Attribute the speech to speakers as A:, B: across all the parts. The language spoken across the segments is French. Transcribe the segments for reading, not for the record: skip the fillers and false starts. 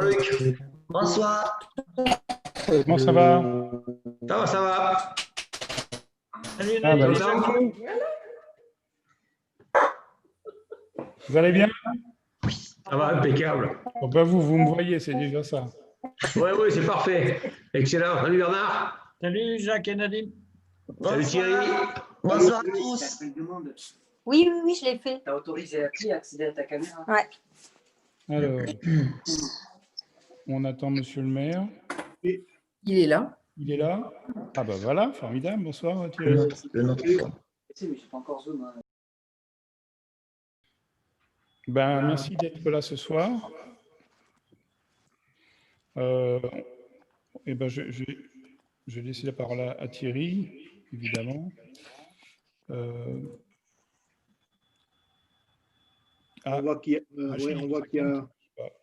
A: Jean-Luc, bonsoir.
B: Comment ça va?
A: Ça va.
C: Salut
B: Ah, bah,
C: Naïm.
A: Content?
B: vous allez bien?
A: Ça va, impeccable.
B: Bon, bah, vous me voyez, c'est déjà ça.
A: Oui, c'est parfait. Excellent. Salut Bernard.
C: Salut Jacques et Nadine.
A: Salut Thierry.
D: Bonsoir à tous.
E: Oui, je l'ai fait.
D: Tu as autorisé l'appli à accéder à ta caméra.
E: Ouais.
B: Alors, on attend Monsieur le maire.
D: Il est là.
B: Il est là? Ah bah voilà, formidable. Bonsoir Thierry.
A: Le nôtre.
D: Tu sais, mais j'ai pas encore Zoom. Hein.
B: Ben, merci d'être là ce soir. Et ben, je vais laisser la parole à Thierry, évidemment.
F: On voit qu'il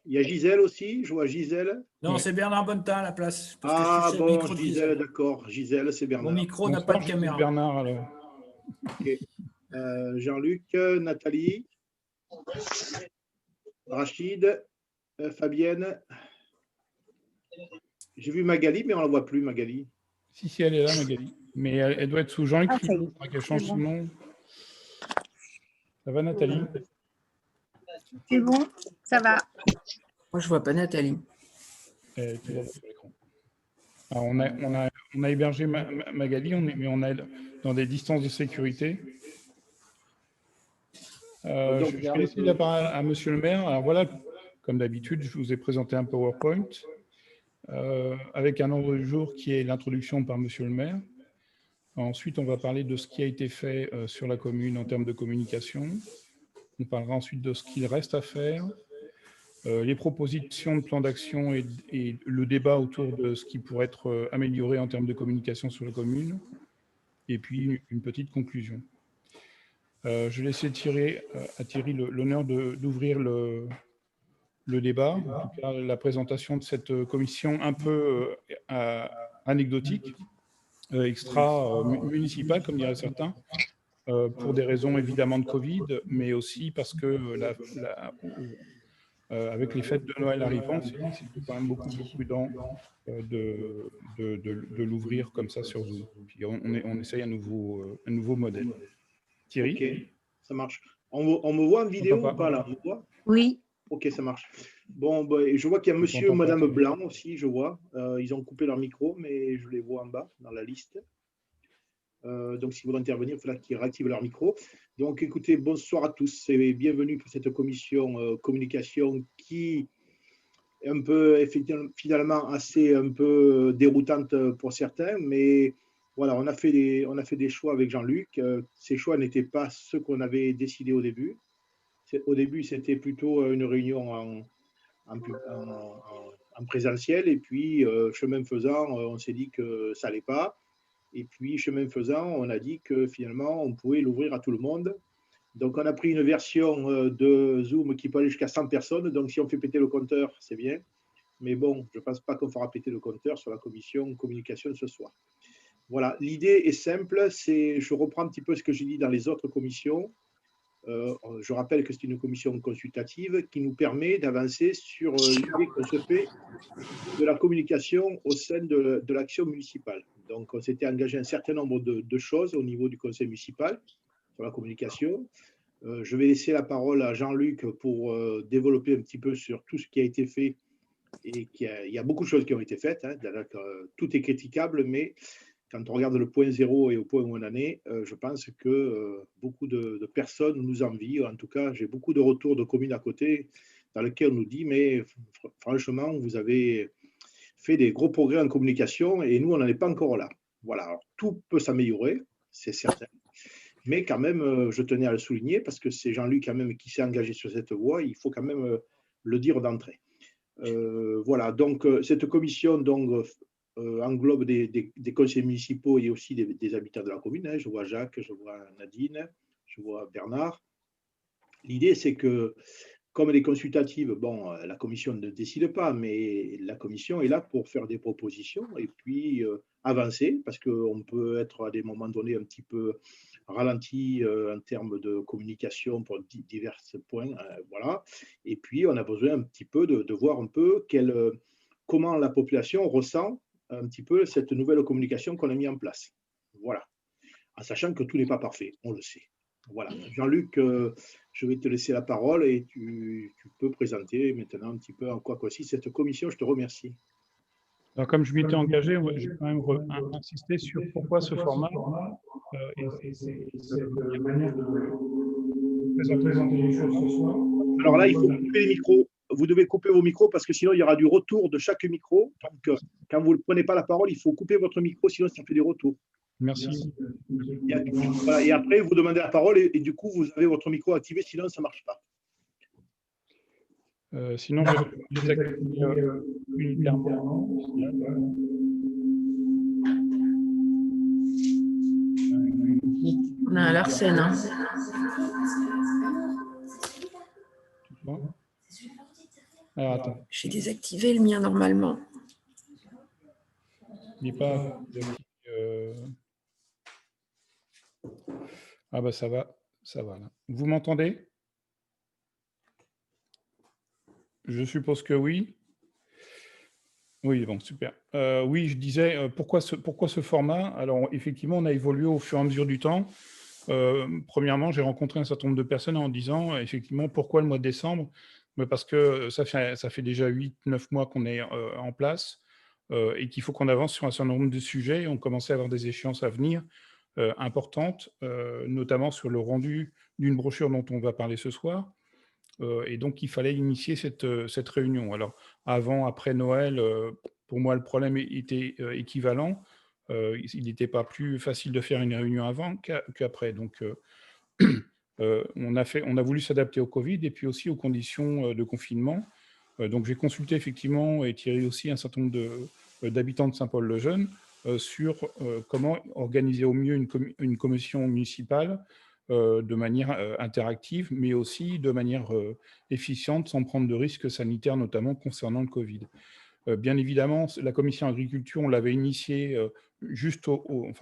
F: y a Gisèle aussi. Je vois Gisèle.
C: Non,
B: Ouais.
C: c'est Bernard Bonnetin à la place. Parce que
F: Ah
C: je touchais le
F: bon,
C: micro de
F: Gisèle, d'accord. Gisèle, c'est
C: Mon
F: Bernard.
C: micro n'a pas de
B: Bonsoir,
C: caméra.
B: Bernard, alors.
F: Ok. Jean-Luc, Nathalie, Rachid, Fabienne. J'ai vu Magali, mais on ne la voit plus, Magali.
B: Si, elle est là, Magali. Mais elle doit être sous Jean-Luc
E: Ah, ça y est.
B: Filou. Il faudra qu'elle change
E: C'est
B: son
E: bon.
B: nom. Ça va, Nathalie?
E: C'est bon, ça va.
D: Moi, je vois pas Nathalie.
B: Elle est toujours sur l'écran. Alors, on a hébergé Magali, mais on est dans des distances de sécurité. Je vais laisser la parole à Monsieur le maire. Alors voilà, comme d'habitude, je vous ai présenté un PowerPoint avec un ordre du jour qui est l'introduction par Monsieur le maire. Ensuite, on va parler de ce qui a été fait sur la commune en termes de communication. On parlera ensuite de ce qu'il reste à faire, les propositions de plan d'action et le débat autour de ce qui pourrait être amélioré en termes de communication sur la commune, et puis une petite conclusion. Je vais laisser à Thierry l'honneur d'ouvrir le débat, en tout cas la présentation de cette commission un peu anecdotique, extra-municipale, comme diraient certains, pour des raisons évidemment de Covid, mais aussi parce que avec les fêtes de Noël arrivant, c'est quand même beaucoup plus prudent de l'ouvrir comme ça sur Zoom. Puis on essaye un nouveau modèle. Thierry?
F: Ok, ça marche. On me voit en vidéo ou pas là? On me voit?
E: Oui.
F: Ok, ça marche. Bon, bah, je vois qu'il y a monsieur et madame Blanc aussi, je vois. Ils ont coupé leur micro, mais je les vois en bas dans la liste. Donc, s'ils veulent intervenir, il faudra qu'ils réactivent leur micro. Donc, écoutez, bonsoir à tous et bienvenue pour cette commission communication qui est un peu, finalement, assez un peu déroutante pour certains, mais voilà, on a fait des choix avec Jean-Luc. Ces choix n'étaient pas ceux qu'on avait décidés au début. Au début, c'était plutôt une réunion en présentiel, et puis, chemin faisant, on s'est dit que ça n'allait pas. Et puis, chemin faisant, on a dit que finalement, on pouvait l'ouvrir à tout le monde. Donc, on a pris une version de Zoom qui peut aller jusqu'à 100 personnes. Donc, si on fait péter le compteur, c'est bien. Mais bon, je ne pense pas qu'on fera péter le compteur sur la commission communication ce soir. Voilà, l'idée est simple. Je reprends un petit peu ce que j'ai dit dans les autres commissions. Je rappelle que c'est une commission consultative qui nous permet d'avancer sur l'idée qu'on se fait de la communication au sein de l'action municipale. Donc, on s'était engagé un certain nombre de choses au niveau du conseil municipal sur la communication. Je vais laisser la parole à Jean-Luc pour développer un petit peu sur tout ce qui a été fait. Et il y a beaucoup de choses qui ont été faites. Hein. Tout est critiquable, mais quand on regarde le point zéro et au point où on en est, je pense que beaucoup de personnes nous envient. En tout cas, j'ai beaucoup de retours de communes à côté dans lesquels on nous dit, mais franchement, vous avez fait des gros progrès en communication et nous, on n'en est pas encore là. Voilà, alors, tout peut s'améliorer, c'est certain. Mais quand même, je tenais à le souligner parce que c'est Jean-Luc quand même qui s'est engagé sur cette voie, il faut quand même le dire d'entrée. Voilà, donc cette commission donc, englobe des conseillers municipaux et aussi des habitants de la commune. Hein. Je vois Jacques, je vois Nadine, je vois Bernard. L'idée, c'est que, comme les consultatives, bon, la commission ne décide pas, mais la commission est là pour faire des propositions et puis avancer, parce qu'on peut être à des moments donnés un petit peu ralenti en termes de communication pour divers points. Voilà. Et puis, on a besoin un petit peu de voir un peu comment la population ressent un petit peu cette nouvelle communication qu'on a mis en place. Voilà. En sachant que tout n'est pas parfait, on le sait. Voilà. Jean-Luc, je vais te laisser la parole et tu peux présenter maintenant un petit peu en quoi consiste cette commission. Je te remercie.
B: Alors, comme je m'étais engagé, je vais quand même insister sur pourquoi ce format et la manière de présenter les choses ce soir.
F: Alors là, il faut couper les micros. Vous devez couper vos micros parce que sinon, il y aura du retour de chaque micro. Donc, quand vous ne prenez pas la parole, il faut couper votre micro, sinon ça fait des retours.
B: Merci.
F: Voilà, et après, vous demandez la parole et du coup, vous avez votre micro activé, sinon ça ne marche pas.
B: Sinon, je vais désactiver unitairement.
D: On a un Larsen. Hein.
B: Alors, attends.
D: J'ai désactivé le mien normalement.
B: Il n'est pas. Ah bah ça va là. Vous m'entendez? Je suppose que oui. Oui, bon, super. Oui, je disais, pourquoi ce format? Alors, effectivement, on a évolué au fur et à mesure du temps. Premièrement, j'ai rencontré un certain nombre de personnes en disant, effectivement, pourquoi le mois de décembre? Parce que ça fait déjà 8-9 mois qu'on est en place et qu'il faut qu'on avance sur un certain nombre de sujets. On commençait à avoir des échéances à venir importantes, notamment sur le rendu d'une brochure dont on va parler ce soir. Et donc, il fallait initier cette réunion. Alors, avant, après Noël, pour moi, le problème était équivalent. Il n'était pas plus facile de faire une réunion avant qu'après. Donc, on a voulu s'adapter au Covid et puis aussi aux conditions de confinement. Donc, j'ai consulté effectivement et tiré aussi un certain nombre d'habitants de Saint-Paul-le-Jeune sur comment organiser au mieux une commission municipale de manière interactive, mais aussi de manière efficiente, sans prendre de risques sanitaires, notamment concernant le Covid. Bien évidemment, la commission agriculture, on l'avait initiée juste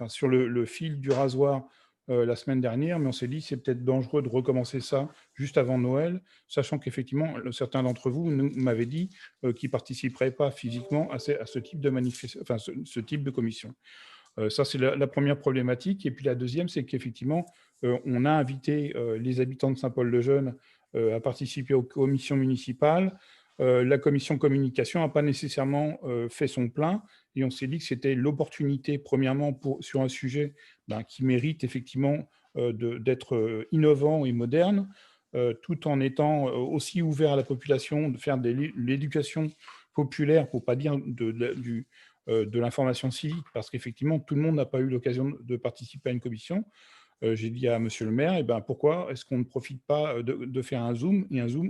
B: sur le fil du rasoir la semaine dernière, mais on s'est dit c'est peut-être dangereux de recommencer ça juste avant Noël, sachant qu'effectivement, certains d'entre vous m'avaient dit qu'ils ne participeraient pas physiquement à ce type de ce type de commission. Ça, c'est la première problématique. Et puis la deuxième, c'est qu'effectivement, on a invité les habitants de Saint-Paul-le-Jeune à participer aux commissions municipales. La commission communication n'a pas nécessairement fait son plein. Et on s'est dit que c'était l'opportunité, premièrement, sur un sujet qui mérite effectivement d'être innovant et moderne, tout en étant aussi ouvert à la population, de faire de l'éducation populaire, pour ne pas dire de l'information civique, parce qu'effectivement, tout le monde n'a pas eu l'occasion de participer à une commission. J'ai dit à monsieur le maire, pourquoi est-ce qu'on ne profite pas de faire un Zoom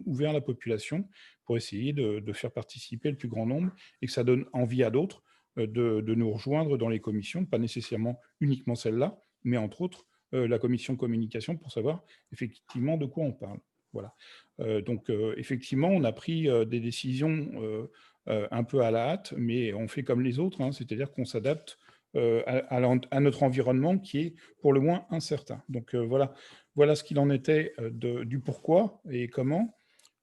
B: ouvert à la population pour essayer de faire participer le plus grand nombre et que ça donne envie à d'autres de nous rejoindre dans les commissions, pas nécessairement uniquement celle-là, mais entre autres la commission communication pour savoir effectivement de quoi on parle. Voilà. Donc, effectivement, on a pris des décisions un peu à la hâte, mais on fait comme les autres, hein, c'est-à-dire qu'on s'adapte à notre environnement qui est pour le moins incertain. Donc, voilà ce qu'il en était du pourquoi et comment.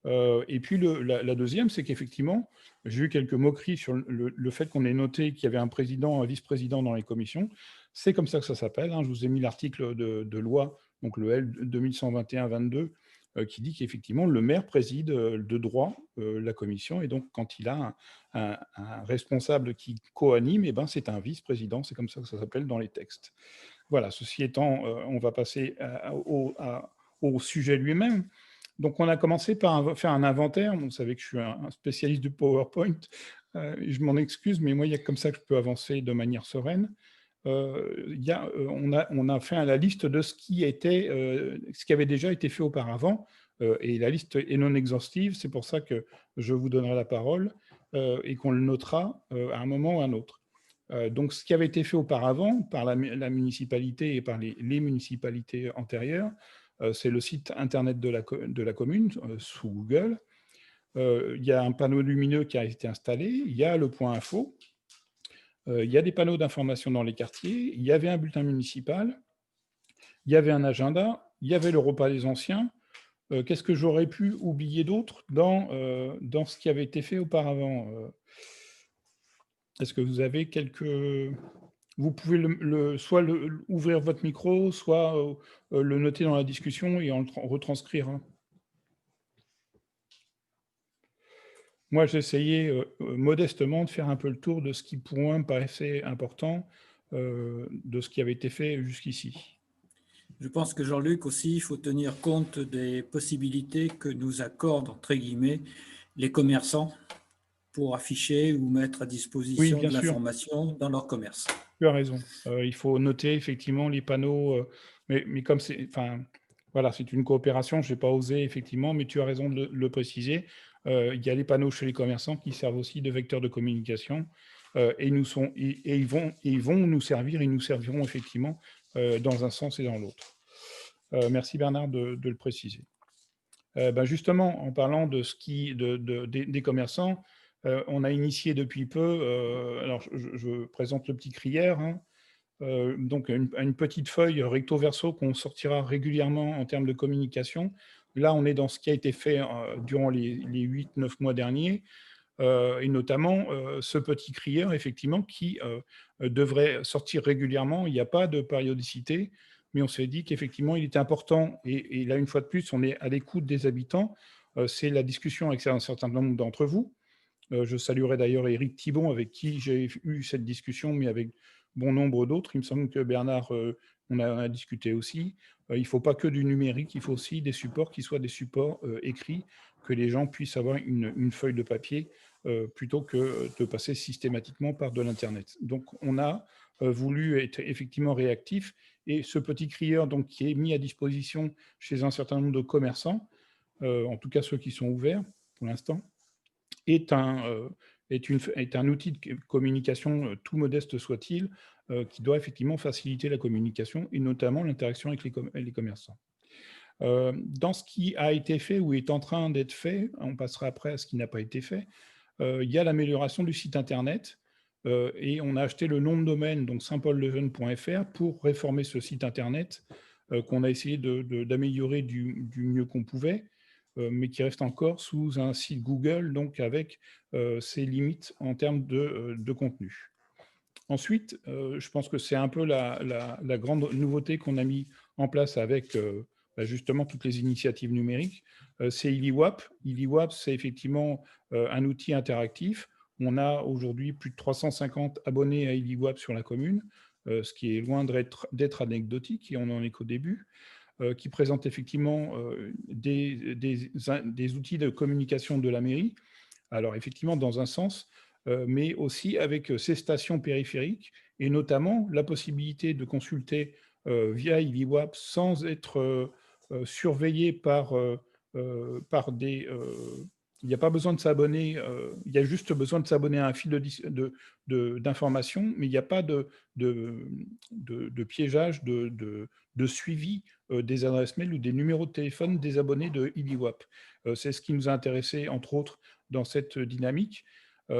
B: Et puis, la deuxième, c'est qu'effectivement, j'ai eu quelques moqueries sur le fait qu'on ait noté qu'il y avait un président, un vice-président dans les commissions. C'est comme ça que ça s'appelle. Hein. Je vous ai mis l'article de loi, donc le L 2121-22, qui dit qu'effectivement, le maire préside de droit la commission. Et donc, quand il a un responsable qui co-anime, c'est un vice-président. C'est comme ça que ça s'appelle dans les textes. Voilà, ceci étant, on va passer au sujet lui-même. Donc, on a commencé par faire un inventaire. Vous savez que je suis un spécialiste du PowerPoint. Je m'en excuse, mais moi, il y a comme ça que je peux avancer de manière sereine. On a fait la liste de ce qui avait déjà été fait auparavant, et la liste est non exhaustive. C'est pour ça que je vous donnerai la parole et qu'on le notera à un moment ou à un autre. Donc, ce qui avait été fait auparavant par la municipalité et par les municipalités antérieures, c'est le site internet de la commune sous Google. Il y a un panneau lumineux qui a été installé, il y a le point info, il y a des panneaux d'information dans les quartiers, il y avait un bulletin municipal, il y avait un agenda, il y avait le repas des anciens. Qu'est-ce que j'aurais pu oublier d'autre dans ce qui avait été fait auparavant? Est-ce que vous avez quelques... Vous pouvez soit ouvrir votre micro, soit le noter dans la discussion et en le retranscrire, hein. Moi, j'ai essayé modestement de faire un peu le tour de ce qui, pour moi, me paraissait important, de ce qui avait été fait jusqu'ici.
C: Je pense que Jean-Luc aussi, il faut tenir compte des possibilités que nous accordent, entre guillemets, les commerçants pour afficher ou mettre à disposition
B: bien
C: de
B: sûr.
C: l'information dans leur commerce.
B: Tu as raison. Il faut noter effectivement les panneaux, mais comme c'est, enfin, voilà, c'est une coopération, je n'ai pas osé effectivement, mais tu as raison de le préciser. Il y a les panneaux chez les commerçants qui servent aussi de vecteurs de communication et ils vont nous servir, ils nous serviront effectivement dans un sens et dans l'autre. Merci Bernard de le préciser. Justement, en parlant de des commerçants, on a initié depuis peu, alors je présente le petit crieur, hein, donc une petite feuille recto verso qu'on sortira régulièrement en termes de communication. Là, on est dans ce qui a été fait durant les 8-9 mois derniers, et notamment ce petit crieur, effectivement, qui devrait sortir régulièrement. Il n'y a pas de périodicité, mais on s'est dit qu'effectivement, il était important, et là, une fois de plus, on est à l'écoute des habitants. C'est la discussion avec un certain nombre d'entre vous. Je saluerai d'ailleurs Éric Thibon, avec qui j'ai eu cette discussion, mais avec bon nombre d'autres. Il me semble que Bernard, on a discuté aussi. Il ne faut pas que du numérique, il faut aussi des supports qui soient des supports écrits, que les gens puissent avoir une feuille de papier plutôt que de passer systématiquement par de l'Internet. Donc, on a voulu être effectivement réactif, et ce petit crieur donc, qui est mis à disposition chez un certain nombre de commerçants, en tout cas ceux qui sont ouverts pour l'instant, est un outil de communication, tout modeste soit-il, qui doit effectivement faciliter la communication et notamment l'interaction avec les commerçants. Dans ce qui a été fait ou est en train d'être fait, on passera après à ce qui n'a pas été fait, il y a l'amélioration du site internet, et on a acheté le nom de domaine, donc saintpauldejeune.fr, pour réformer ce site internet qu'on a essayé d'améliorer du mieux qu'on pouvait, mais qui reste encore sous un site Google, donc avec ses limites en termes de contenu. Ensuite, je pense que c'est un peu la grande nouveauté qu'on a mis en place avec justement toutes les initiatives numériques, c'est IliWap. IliWap, c'est effectivement un outil interactif. On a aujourd'hui plus de 350 abonnés à IliWap sur la commune, ce qui est loin d'être anecdotique, et on n'en est qu'au début, qui présente effectivement des outils de communication de la mairie. Alors effectivement, dans un sens, mais aussi avec ces stations périphériques, et notamment la possibilité de consulter via IliWap sans être surveillé par des... il n'y a pas besoin de s'abonner, il y a juste besoin de s'abonner à un fil d'informations, mais il n'y a pas de piégeage, de suivi des adresses mail ou des numéros de téléphone des abonnés de IliWap. C'est ce qui nous a intéressé, entre autres, dans cette dynamique,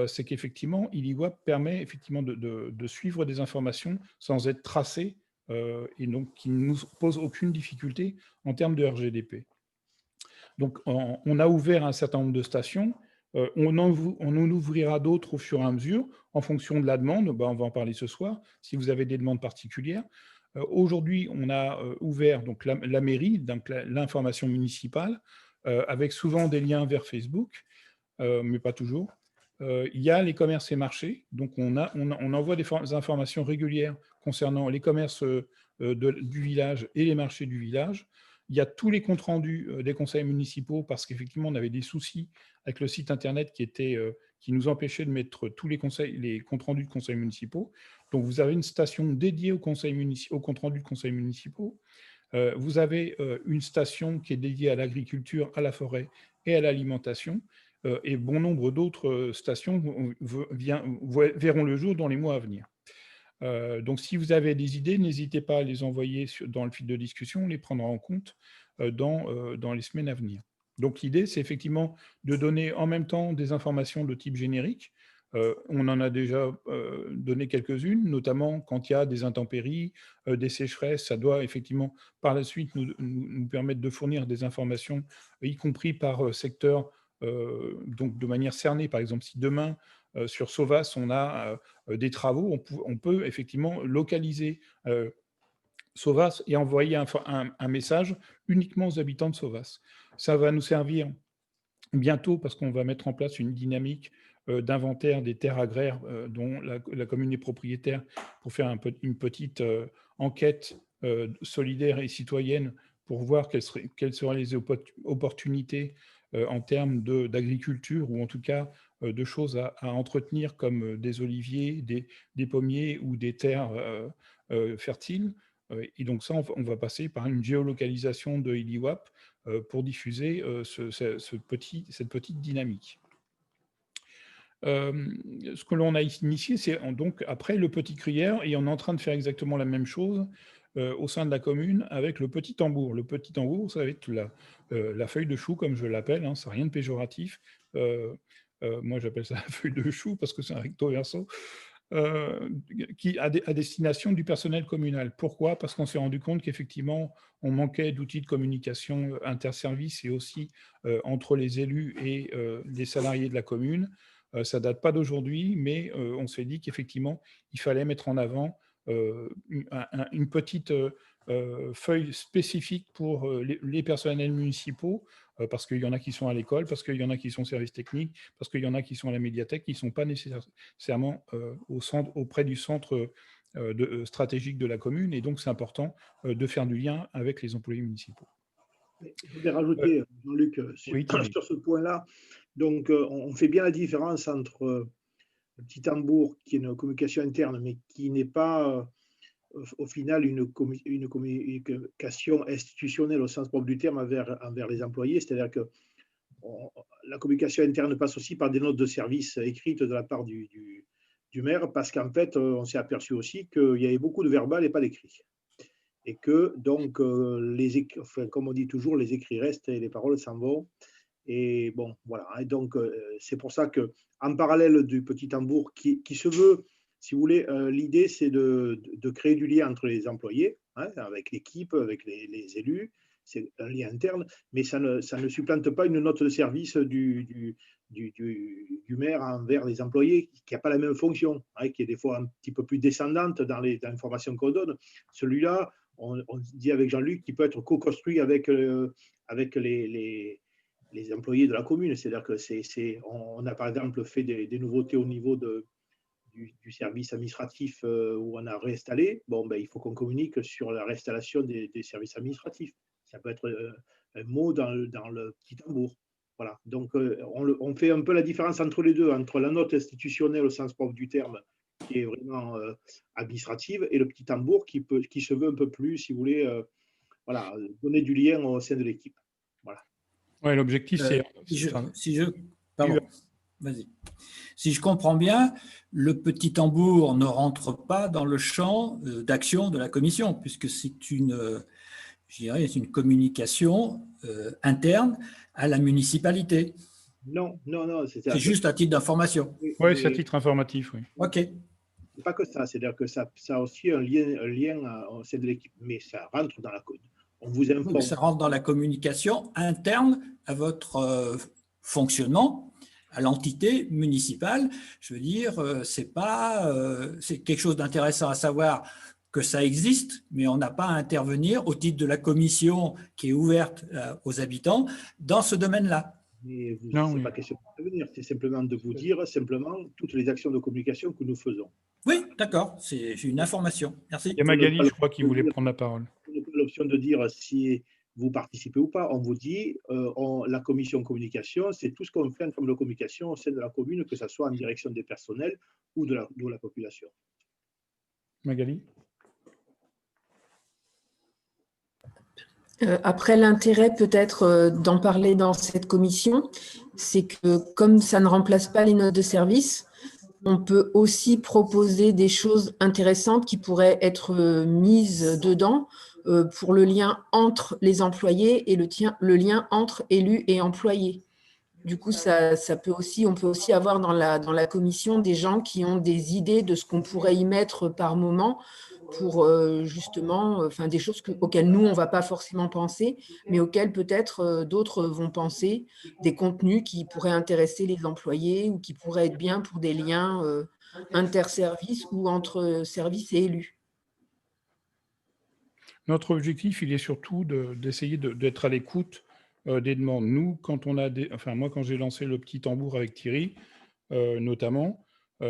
B: c'est qu'effectivement, IliWap permet effectivement de suivre des informations sans être tracé, et donc qui ne nous pose aucune difficulté en termes de RGDP. Donc, on a ouvert un certain nombre de stations. On en ouvrira d'autres au fur et à mesure, en fonction de la demande. On va en parler ce soir, si vous avez des demandes particulières. Aujourd'hui, on a ouvert donc, la mairie, donc l'information municipale, avec souvent des liens vers Facebook, mais pas toujours. Il y a les commerces et marchés. Donc, on envoie des informations régulières concernant les commerces du village et les marchés du village. Il y a tous les comptes rendus des conseils municipaux, parce qu'effectivement, on avait des soucis avec le site internet qui nous empêchait de mettre tous les comptes rendus de conseils municipaux. Donc, vous avez une station dédiée aux comptes rendus de conseils municipaux. Vous avez une station qui est dédiée à l'agriculture, à la forêt et à l'alimentation. Et bon nombre d'autres stations verront le jour dans les mois à venir. Donc, si vous avez des idées, n'hésitez pas à les envoyer dans le fil de discussion, on les prendra en compte dans les semaines à venir. Donc, l'idée, c'est effectivement de donner en même temps des informations de type générique, On en a déjà donné quelques-unes, notamment quand il y a des intempéries, des sécheresses. Ça doit effectivement, par la suite, nous permettre de fournir des informations, y compris par secteur, donc de manière cernée. Par exemple, si demain, sur Sauvas, on a des travaux, on peut effectivement localiser Sauvas et envoyer un message uniquement aux habitants de Sauvas. Ça va nous servir bientôt parce qu'on va mettre en place une dynamique d'inventaire des terres agraires dont la commune est propriétaire pour faire une petite enquête solidaire et citoyenne pour voir quelles seraient les opportunités en termes d'agriculture ou en tout cas de choses à entretenir comme des oliviers, des pommiers ou des terres fertiles. Et donc ça, on va passer par une géolocalisation de ILIWAP pour diffuser cette petite dynamique. Ce que l'on a initié, c'est donc après le petit crière, et on est en train de faire exactement la même chose au sein de la commune avec le petit tambour. Le petit tambour, ça va être la feuille de chou, comme je l'appelle, hein, c'est rien de péjoratif. Moi, j'appelle ça la feuille de chou parce que c'est un recto verso. Qui à destination du personnel communal. Pourquoi? Parce qu'on s'est rendu compte qu'effectivement, on manquait d'outils de communication interservices et aussi entre les élus et les salariés de la commune. Ça ne date pas d'aujourd'hui, mais on s'est dit qu'effectivement, il fallait mettre en avant une petite feuille spécifique pour les personnels municipaux, parce qu'il y en a qui sont à l'école, parce qu'il y en a qui sont au service technique, parce qu'il y en a qui sont à la médiathèque, qui ne sont pas nécessairement auprès du centre stratégique de la commune. Et donc, c'est important de faire du lien avec les employés municipaux.
F: Je voudrais rajouter, Jean-Luc, sur ce point-là. Donc, on fait bien la différence entre le petit tambour, qui est une communication interne, mais qui n'est pas au final une communication institutionnelle au sens propre du terme envers les employés. C'est-à-dire que la communication interne passe aussi par des notes de service écrites de la part du maire, parce qu'en fait, on s'est aperçu aussi qu'il y avait beaucoup de verbal et pas d'écrit. Et que donc, comme on dit toujours, les écrits restent et les paroles s'en vont. Et bon, voilà. Et donc, c'est pour ça qu'en parallèle du petit tambour, qui se veut, si vous voulez, l'idée, c'est de créer du lien entre les employés, hein, avec l'équipe, avec les élus. C'est un lien interne, mais ça ne supplante pas une note de service du maire envers les employés, qui n'a pas la même fonction, hein, qui est des fois un petit peu plus descendante dans l'information qu'on donne. Celui-là, on dit avec Jean-Luc, qui peut être co-construit avec les employés de la commune. C'est-à-dire que on a par exemple fait des nouveautés au niveau du service administratif où on a réinstallé. Bon, ben, il faut qu'on communique sur la réinstallation des services administratifs. Ça peut être un mot dans le petit tambour. Voilà. Donc, on fait un peu la différence entre les deux, entre la note institutionnelle au sens propre du terme, qui est vraiment administrative, et le petit tambour qui se veut un peu plus, si vous voulez, voilà, donner du lien au sein de l'équipe. Voilà.
B: Ouais, l'objectif, c'est...
C: Pardon, vas-y. Si je comprends bien, le petit tambour ne rentre pas dans le champ d'action de la commission, puisque c'est une communication interne à la municipalité.
F: Non.
C: C'est juste à titre d'information.
B: Oui, c'est à titre informatif, oui.
C: OK.
F: C'est pas que ça, c'est-à-dire que ça a aussi un lien au sein de l'équipe, mais ça rentre dans la code. On vous informe.
C: Donc, ça rentre dans la communication interne à votre fonctionnement, à l'entité municipale. Je veux dire, c'est quelque chose d'intéressant à savoir que ça existe, mais on n'a pas à intervenir au titre de la commission qui est ouverte aux habitants dans ce domaine-là.
F: Mais ce n'est pas question d'intervenir, c'est simplement de vous dire toutes les actions de communication que nous faisons.
C: Oui, d'accord, c'est une information. Merci.
B: Il y a Magali, je crois, qui voulait prendre la parole.
F: On n'a pas l'option de dire si vous participez ou pas. On vous dit, la commission communication, c'est tout ce qu'on fait en termes de communication au sein de la commune, que ce soit en direction des personnels ou de la population.
B: Magali?
D: Après, l'intérêt peut-être d'en parler dans cette commission, c'est que comme ça ne remplace pas les notes de service, on peut aussi proposer des choses intéressantes qui pourraient être mises dedans pour le lien entre les employés et le lien entre élus et employés. Du coup, on peut aussi avoir dans la commission des gens qui ont des idées de ce qu'on pourrait y mettre par moment pour justement, enfin, des choses auxquelles nous, on ne va pas forcément penser, mais auxquelles peut-être d'autres vont penser, des contenus qui pourraient intéresser les employés ou qui pourraient être bien pour des liens interservices ou entre services et élus.
B: Notre objectif, il est surtout d'essayer d'être à l'écoute des demandes. Nous, quand on a enfin moi, quand j'ai lancé le petit tambour avec Thierry, notamment,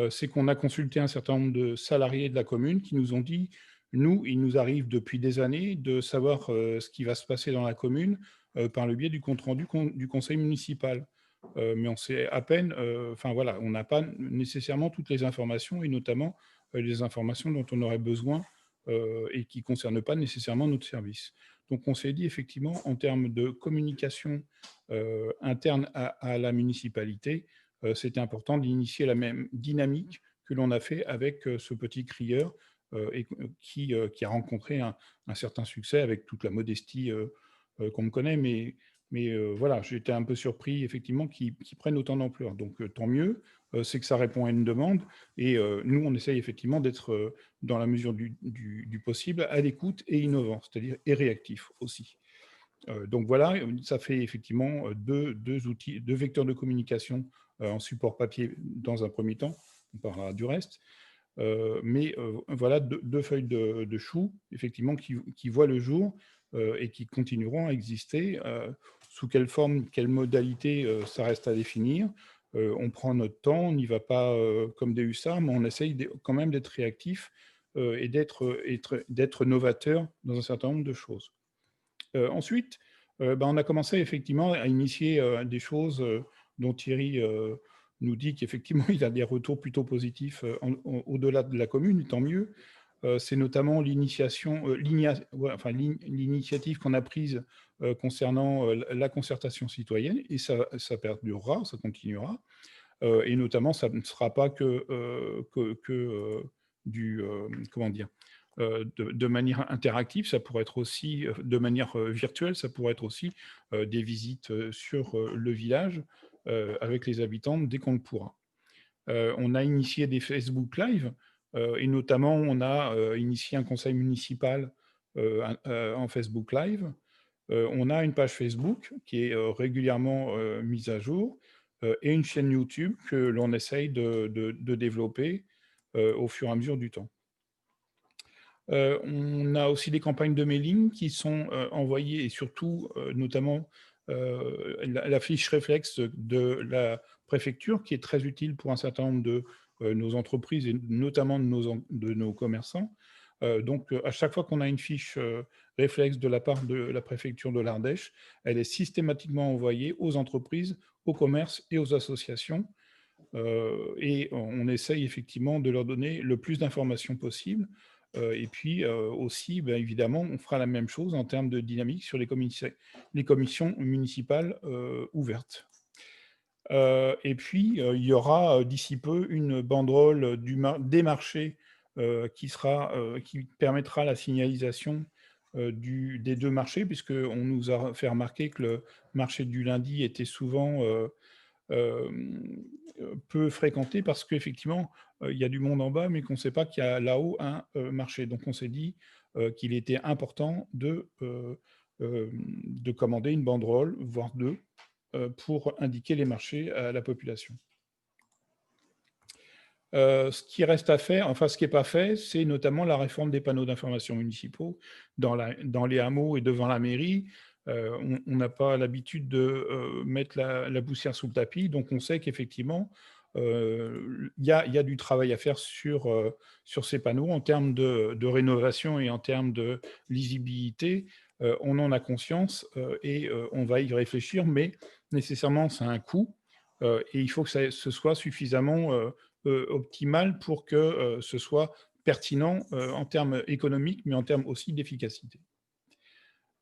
B: c'est qu'on a consulté un certain nombre de salariés de la commune qui nous ont dit, nous, il nous arrive depuis des années de savoir ce qui va se passer dans la commune par le biais du compte-rendu du conseil municipal. Mais on sait à peine, enfin voilà, on n'a pas nécessairement toutes les informations, et notamment les informations dont on aurait besoin et qui ne concernent pas nécessairement notre service. Donc on s'est dit effectivement, en termes de communication interne à la municipalité, c'était important d'initier la même dynamique que l'on a fait avec ce petit crieur qui a rencontré un certain succès avec toute la modestie qu'on me connaît, mais voilà, j'étais un peu surpris effectivement qu'ils prennent autant d'ampleur. Donc tant mieux, c'est que ça répond à une demande, et nous on essaye effectivement d'être dans la mesure du possible à l'écoute et innovant, c'est-à-dire et réactif aussi. Donc voilà, ça fait effectivement deux outils, deux vecteurs de communication en support papier dans un premier temps, on parlera du reste, mais voilà deux feuilles de chou, effectivement, qui voient le jour et qui continueront à exister. Sous quelle forme, quelle modalité, ça reste à définir. On prend notre temps, on n'y va pas comme des hussards, mais on essaye quand même d'être réactif et d'être novateur dans un certain nombre de choses. Ensuite, on a commencé effectivement à initier des choses dont Thierry nous dit qu'effectivement, il a des retours plutôt positifs au-delà de la commune, tant mieux. C'est notamment l'initiative qu'on a prise concernant la concertation citoyenne, et ça perdurera, ça continuera. Et notamment, ça ne sera pas comment dire, de manière interactive, ça pourrait être aussi de manière virtuelle, ça pourrait être aussi des visites sur le village avec les habitants dès qu'on le pourra. On a initié des Facebook Live et notamment on a initié un conseil municipal en Facebook Live. On a une page Facebook qui est régulièrement mise à jour et une chaîne YouTube que l'on essaye de développer au fur et à mesure du temps. On a aussi des campagnes de mailing qui sont envoyées, et surtout, notamment, la fiche réflexe de la préfecture, qui est très utile pour un certain nombre de nos entreprises, et notamment de nos commerçants. Donc, à chaque fois qu'on a une fiche réflexe de la part de la préfecture de l'Ardèche, elle est systématiquement envoyée aux entreprises, aux commerces et aux associations. Et on essaye effectivement de leur donner le plus d'informations possible. Et puis aussi, évidemment, on fera la même chose en termes de dynamique sur les commissions municipales ouvertes. Et puis, il y aura d'ici peu une banderole des marchés qui permettra la signalisation des deux marchés, puisqu'on nous a fait remarquer que le marché du lundi était souvent peu fréquenté parce qu'effectivement, il y a du monde en bas, mais qu'on ne sait pas qu'il y a là-haut un marché. Donc, on s'est dit qu'il était important de commander une banderole, voire deux, pour indiquer les marchés à la population. Ce qui reste à faire, enfin ce qui n'est pas fait, c'est notamment la réforme des panneaux d'information municipaux dans les hameaux et devant la mairie. On n'a pas l'habitude de mettre la poussière sous le tapis, donc on sait qu'effectivement, il y a du travail à faire sur ces panneaux en termes de rénovation et en termes de lisibilité. On en a conscience et on va y réfléchir, mais nécessairement, ça a un coût et il faut que ce soit suffisamment optimal pour que ce soit pertinent en termes économiques, mais en termes aussi d'efficacité.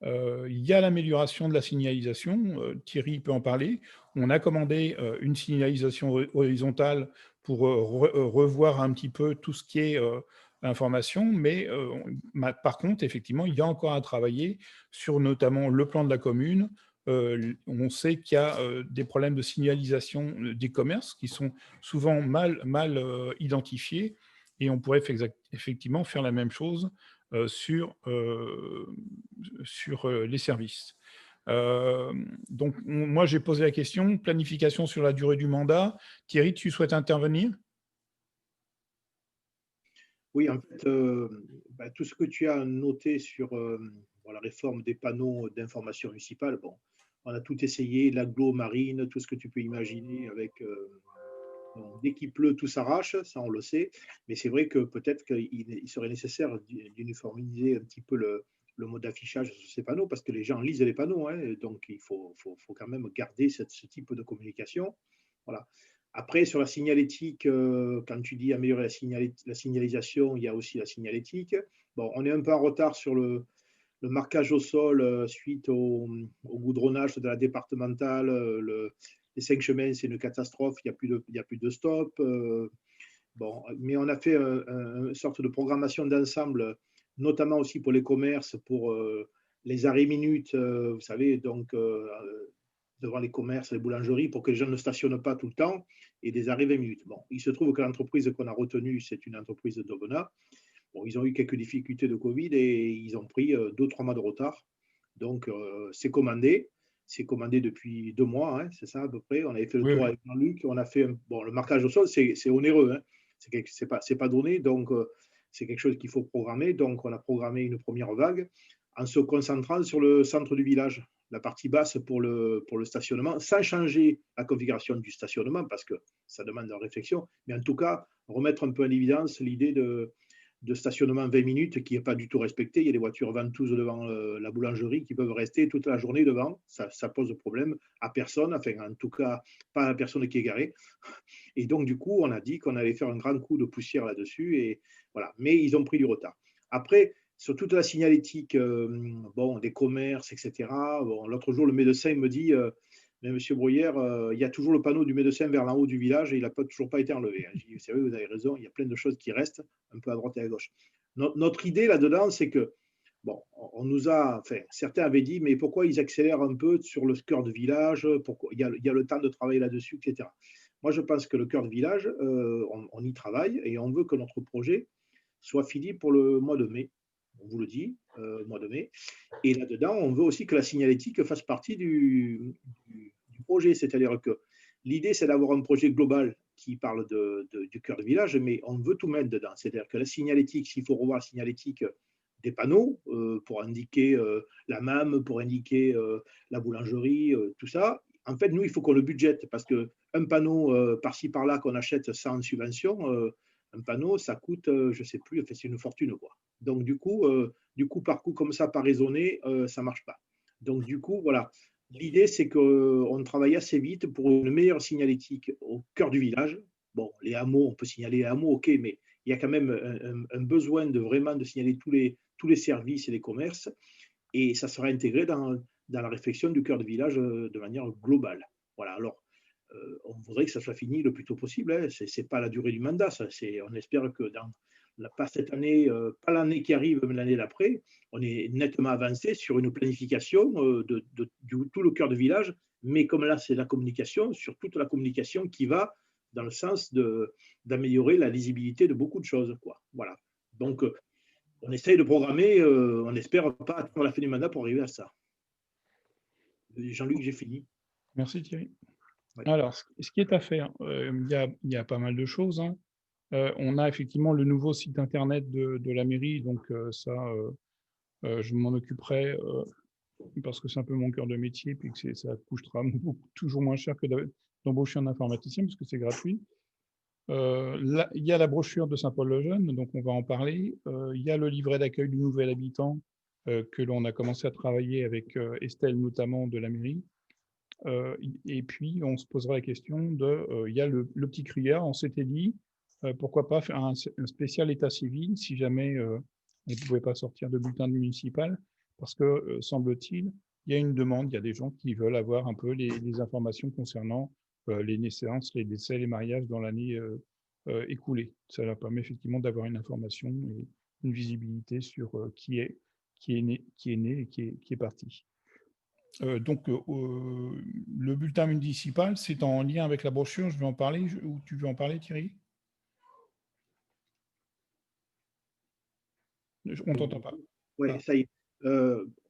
B: Il y a l'amélioration de la signalisation, Thierry peut en parler. On a commandé une signalisation horizontale pour revoir un petit peu tout ce qui est information, mais par contre, effectivement, il y a encore à travailler sur notamment le plan de la commune, on sait qu'il y a des problèmes de signalisation des commerces qui sont souvent mal identifiés, et on pourrait effectivement faire la même chose sur les services. Donc, moi, j'ai posé la question, planification sur la durée du mandat. Thierry, tu souhaites intervenir?
F: Oui, en fait, tout ce que tu as noté sur la réforme des panneaux d'information municipale, bon, on a tout essayé, l'agglo marine, tout ce que tu peux imaginer avec bon, dès qu'il pleut, tout s'arrache, ça on le sait, mais c'est vrai que peut-être qu'il serait nécessaire d'uniformiser un petit peu le mode d'affichage sur ces panneaux, parce que les gens lisent les panneaux, hein, donc il faut quand même garder ce type de communication. Voilà. Après, sur la signalétique, quand tu dis améliorer la signalisation, il y a aussi la signalétique. Bon, on est un peu en retard sur le marquage au sol suite au goudronnage de la départementale. Les 5 chemins, c'est une catastrophe, il n'y a plus de stop. Bon, mais on a fait une sorte de programmation d'ensemble, notamment aussi pour les commerces, pour les arrêts minutes, vous savez, donc devant les commerces, les boulangeries, pour que les gens ne stationnent pas tout le temps, et des arrêts 20 minutes. Bon, il se trouve que l'entreprise qu'on a retenue, c'est une entreprise de Dovenas. Bon, ils ont eu quelques difficultés de Covid et ils ont pris 2-3 mois de retard. Donc, c'est commandé. C'est commandé depuis 2 mois, hein, c'est ça à peu près. On avait fait le
B: Oui,
F: tour
B: oui.
F: avec Jean-Luc. On a fait bon, le marquage au sol, c'est onéreux. Hein. C'est pas donné. Donc, c'est quelque chose qu'il faut programmer. Donc, on a programmé une première vague en se concentrant sur le centre du village, la partie basse pour le stationnement, sans changer la configuration du stationnement parce que ça demande une réflexion. Mais en tout cas, remettre un peu en évidence l'idée de stationnement 20 minutes qui n'est pas du tout respecté. Il y a des voitures ventouses devant la boulangerie qui peuvent rester toute la journée devant. Ça pose problème à personne, enfin en tout cas pas à la personne qui est garée. Et donc du coup, on a dit qu'on allait faire un grand coup de poussière là-dessus. Et voilà. Mais ils ont pris du retard. Après, sur toute la signalétique, bon, des commerces, etc. Bon, l'autre jour, le médecin me dit mais Monsieur Bruyère, il y a toujours le panneau du médecin vers l'en haut du village et il n'a toujours pas été enlevé. Je dis, c'est vrai, vous avez raison, il y a plein de choses qui restent un peu à droite et à gauche. Notre idée là-dedans, c'est que, bon, on nous a, enfin, certains avaient dit, mais pourquoi ils accélèrent un peu sur le cœur de village, pourquoi, il y a le temps de travailler là-dessus, etc. Moi, je pense que le cœur de village, on y travaille et on veut que notre projet soit fini pour le mois de mai. On vous le dit, mois de mai. Et là-dedans, on veut aussi que la signalétique fasse partie du projet. C'est-à-dire que l'idée, c'est d'avoir un projet global qui parle du cœur de village, mais on veut tout mettre dedans. C'est-à-dire que la signalétique, s'il faut revoir la signalétique des panneaux pour indiquer la MAM, pour indiquer la boulangerie, tout ça, en fait, nous, il faut qu'on le budgète parce qu'un panneau par-ci, par-là qu'on achète sans subvention, un panneau, ça coûte, je ne sais plus, enfin, c'est une fortune, quoi. Donc, du coup, par coup, comme ça, par raisonner, ça ne marche pas. Donc, du coup, voilà. L'idée, c'est qu'on travaille assez vite pour une meilleure signalétique au cœur du village. Bon, les hameaux, on peut signaler les hameaux, ok, mais il y a quand même un besoin de vraiment de signaler tous les services et les commerces, et ça sera intégré dans la réflexion du cœur de village de manière globale. Voilà, alors, on voudrait que ça soit fini le plus tôt possible. Hein. Ce n'est pas la durée du mandat. On espère que pas cette année, pas l'année qui arrive, mais l'année d'après, on est nettement avancé sur une planification de tout le cœur de village. Mais comme là, c'est la communication, sur toute la communication qui va dans le sens d'améliorer la lisibilité de beaucoup de choses. Quoi. Voilà. Donc, on essaye de programmer, on n'espère pas attendre la fin du mandat pour arriver à ça. Jean-Luc, j'ai fini.
B: Merci Thierry.
F: Ouais.
B: Alors, ce qui est à faire, il y a pas mal de choses. Hein. On a effectivement le nouveau site internet de la mairie, donc ça, je m'en occuperai parce que c'est un peu mon cœur de métier, puis que ça coûtera toujours moins cher que d'embaucher un informaticien, parce que c'est gratuit. Là, il y a la brochure de Saint-Paul-le-Jeune, donc on va en parler. Il y a le livret d'accueil du nouvel habitant que l'on a commencé à travailler avec Estelle, notamment de la mairie. Et puis, on se posera la question il y a le petit criard, on s'était dit, pourquoi pas faire un spécial état civil si jamais on ne pouvait pas sortir de bulletin municipal, parce que, semble-t-il, il y a une demande, il y a des gens qui veulent avoir un peu les informations concernant les naissances, les décès, les mariages dans l'année écoulée. Ça leur permet effectivement d'avoir une information et une visibilité sur qui est né et qui est parti. Le bulletin municipal, c'est en lien avec la brochure. Je vais en parler. Ou tu veux en parler, Thierry? On ne t'entend pas.
F: Oui,
B: Ah.
F: ça y est.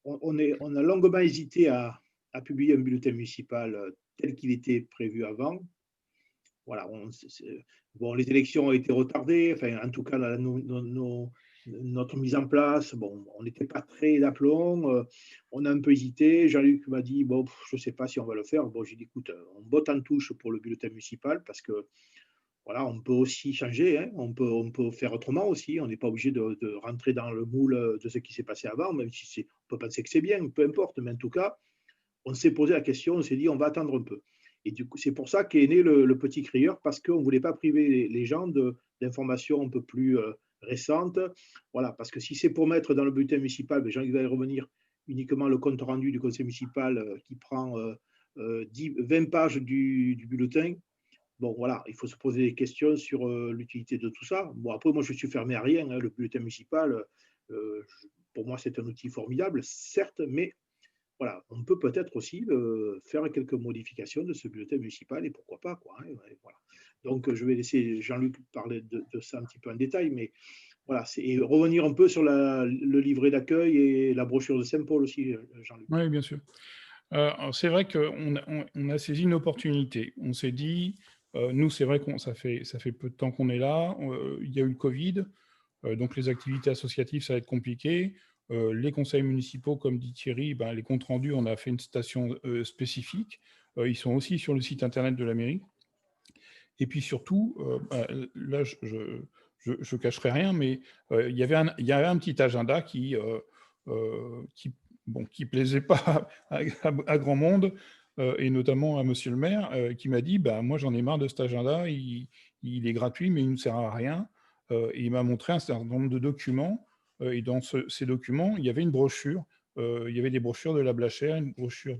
F: On a longuement hésité à publier un bulletin municipal tel qu'il était prévu avant. Voilà, bon, les élections ont été retardées, enfin, en tout cas, notre mise en place, bon, on n'était pas très d'aplomb, on a un peu hésité. Jean-Luc m'a dit, bon, je ne sais pas si on va le faire. Bon, j'ai dit, écoute, on botte en touche pour le bulletin municipal parce que, voilà, on peut aussi changer, hein, on peut faire autrement aussi. On n'est pas obligé de rentrer dans le moule de ce qui s'est passé avant, même si on peut penser que c'est bien, peu importe, mais en tout cas, on s'est posé la question, on s'est dit, on va attendre un peu. Et du coup, c'est pour ça qu'est né le petit crieur, parce qu'on ne voulait pas priver les gens d'informations un peu plus récentes. Voilà, parce que si c'est pour mettre dans le bulletin municipal, ben, Jean-Yves va y revenir, uniquement le compte rendu du conseil municipal qui prend 20 pages du bulletin. Bon, voilà, il faut se poser des questions sur l'utilité de tout ça. Bon, après, moi, je suis fermé à rien, hein. Le bulletin municipal, pour moi, c'est un outil formidable, certes, mais voilà, on peut peut-être aussi faire quelques modifications de ce bulletin municipal et pourquoi pas, quoi, hein, voilà. Donc, je vais laisser Jean-Luc parler de ça un petit peu en détail, mais voilà, et revenir un peu sur le livret d'accueil et la brochure de Saint-Paul aussi, Jean-Luc.
B: Oui, bien sûr. C'est vrai qu'on a saisi une opportunité. On s'est dit, nous, c'est vrai que ça fait peu de temps qu'on est là. Il y a eu le Covid, donc les activités associatives, ça va être compliqué. Les conseils municipaux, comme dit Thierry, ben, les comptes rendus, on a fait une station spécifique. Ils sont aussi sur le site internet de la mairie. Et puis surtout, là, je cacherai rien, mais il y avait un petit agenda qui plaisait pas à grand monde, et notamment à monsieur le maire, qui m'a dit, bah, moi j'en ai marre de cet agenda, il est gratuit, mais il ne sert à rien. Et il m'a montré un certain nombre de documents, et dans ces documents, il y avait une brochure, il y avait des brochures de la Blachère, une brochure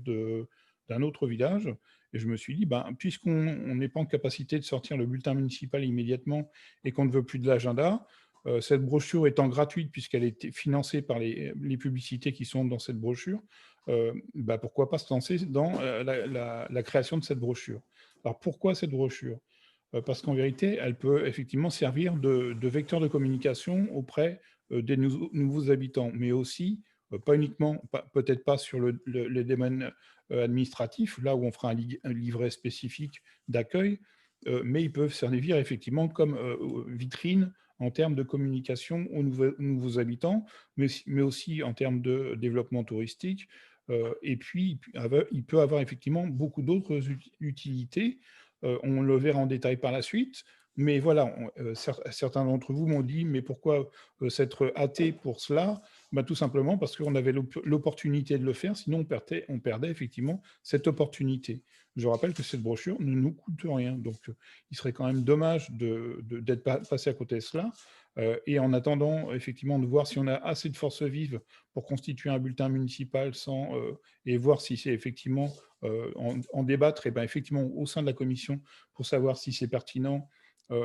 B: d'un autre village, et je me suis dit, ben, puisqu'on n'est pas en capacité de sortir le bulletin municipal immédiatement et qu'on ne veut plus de l'agenda, cette brochure étant gratuite puisqu'elle est financée par les publicités qui sont dans cette brochure, ben, pourquoi pas se lancer dans la création de cette brochure. Alors pourquoi cette brochure? Parce qu'en vérité, elle peut effectivement servir de vecteur de communication auprès des nouveaux habitants, mais aussi, pas uniquement, peut-être pas sur le domaine administratif, là où on fera un livret spécifique d'accueil, mais ils peuvent servir effectivement comme vitrine en termes de communication aux nouveaux habitants, mais aussi en termes de développement touristique. Et puis, il peut avoir effectivement beaucoup d'autres utilités. On le verra en détail par la suite. Mais voilà, certains d'entre vous m'ont dit, mais pourquoi s'être hâté pour cela? Bah, tout simplement parce qu'on avait l'opportunité de le faire, sinon on perdait effectivement cette opportunité. Je rappelle que cette brochure ne nous coûte rien, donc il serait quand même dommage d'être passé à côté de cela. Et en attendant, effectivement, de voir si on a assez de force vive pour constituer un bulletin municipal et voir si c'est effectivement, en débattre, et ben, effectivement, au sein de la commission, pour savoir si c'est pertinent,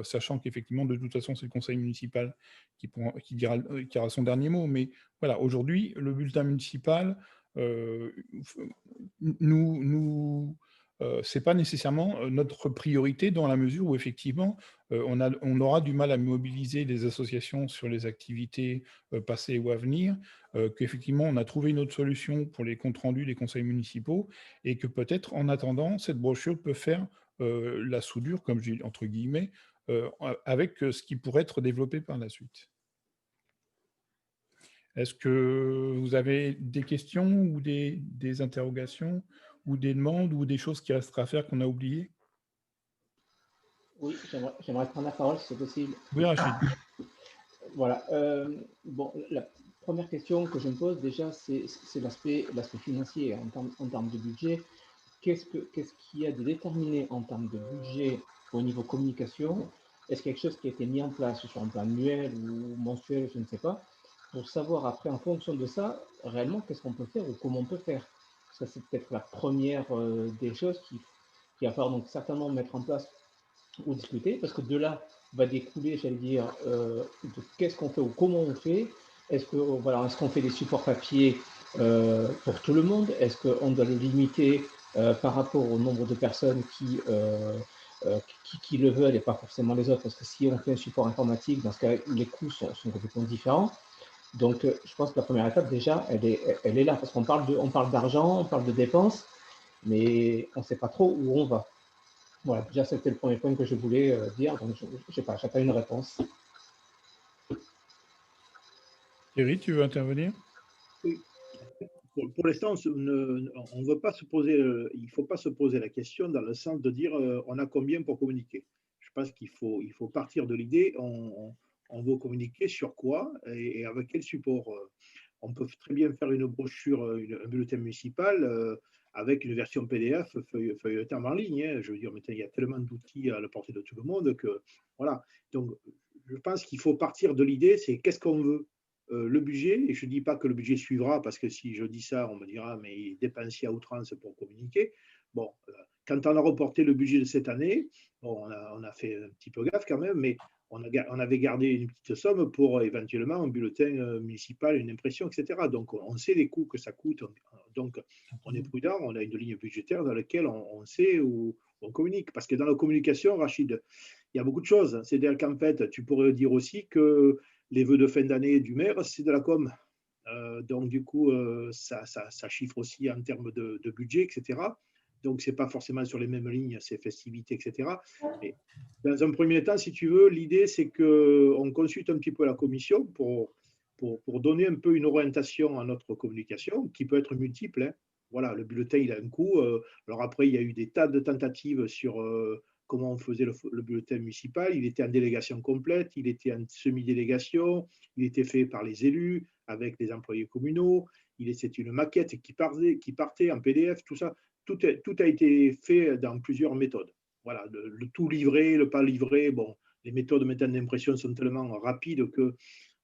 B: sachant qu'effectivement, de toute façon, c'est le conseil municipal qui aura son dernier mot. Mais voilà, aujourd'hui, le bulletin municipal, c'est pas nécessairement notre priorité dans la mesure où effectivement, on aura du mal à mobiliser des associations sur les activités passées ou à venir, qu'effectivement, on a trouvé une autre solution pour les comptes rendus des conseils municipaux et que peut-être, en attendant, cette brochure peut faire la soudure, comme je dis entre guillemets, avec ce qui pourrait être développé par la suite. Est-ce que vous avez des questions ou des interrogations ou des demandes ou des choses qui resteraient à faire qu'on a oubliées?
G: Oui, j'aimerais prendre la parole si c'est possible.
B: Oui, Rachid.
G: Voilà. Bon, la première question que je me pose déjà, c'est l'aspect financier en termes de budget. Qu'est-ce qu'il y a de déterminé en termes de budget au niveau communication? Est-ce quelque chose qui a été mis en place sur un plan annuel ou mensuel, je ne sais pas, pour savoir après, en fonction de ça, réellement, qu'est-ce qu'on peut faire ou comment on peut faire? Ça, c'est peut-être la première des choses qu'il va falloir donc certainement mettre en place ou discuter, parce que de là va découler, j'allais dire, de qu'est-ce qu'on fait ou comment on fait. Est-ce qu'on fait des supports papier pour tout le monde? Est-ce qu'on doit le limiter par rapport au nombre de personnes qui le veulent et pas forcément les autres? Parce que si on fait un support informatique, dans ce cas, les coûts sont complètement différents. Donc, je pense que la première étape, déjà, elle est là, parce on parle d'argent, on parle de dépenses, mais on ne sait pas trop où on va. Voilà, déjà, c'était le premier point que je voulais dire, donc je ne sais pas, j'attends une réponse.
B: Thierry, tu veux intervenir?
F: Oui. Pour l'instant, on veut pas se poser, il ne faut pas se poser la question dans le sens de dire on a combien pour communiquer. Je pense qu'il faut partir de l'idée, on veut communiquer sur quoi et avec quel support. On peut très bien faire une brochure, un bulletin municipal avec une version PDF feuilletable en ligne. Hein. Je veux dire, maintenant, il y a tellement d'outils à la portée de tout le monde que voilà. Donc, je pense qu'il faut partir de l'idée, c'est qu'est-ce qu'on veut. Le budget, et je ne dis pas que le budget suivra, parce que si je dis ça, on me dira, mais il est dépensé à outrance pour communiquer. Bon, quand on a reporté le budget de cette année, bon, on a fait un petit peu gaffe quand même, mais on avait gardé une petite somme pour éventuellement un bulletin municipal, une impression, etc. Donc, on sait les coûts que ça coûte. Donc, on est prudent, on a une ligne budgétaire dans laquelle on sait où on communique. Parce que dans la communication, Rachid, il y a beaucoup de choses. C'est-à-dire qu'en fait, tu pourrais dire aussi que les vœux de fin d'année du maire, c'est de la com. Donc, du coup, ça chiffre aussi en termes de budget, etc. Donc, ce n'est pas forcément sur les mêmes lignes, ces festivités, etc. Mais dans un premier temps, si tu veux, l'idée, c'est qu'on consulte un petit peu la commission pour donner un peu une orientation à notre communication, qui peut être multiple. Hein. Voilà, le bulletin, il a un coût. Alors après, il y a eu des tas de tentatives sur comment on faisait le bulletin municipal. Il était en délégation complète, il était en semi-délégation, il était fait par les élus, avec les employés communaux, c'était une maquette qui partait en PDF, tout ça. Tout a été fait dans plusieurs méthodes. Voilà, le tout livré, le pas livré, bon, les méthodes maintenant d'impression sont tellement rapides que,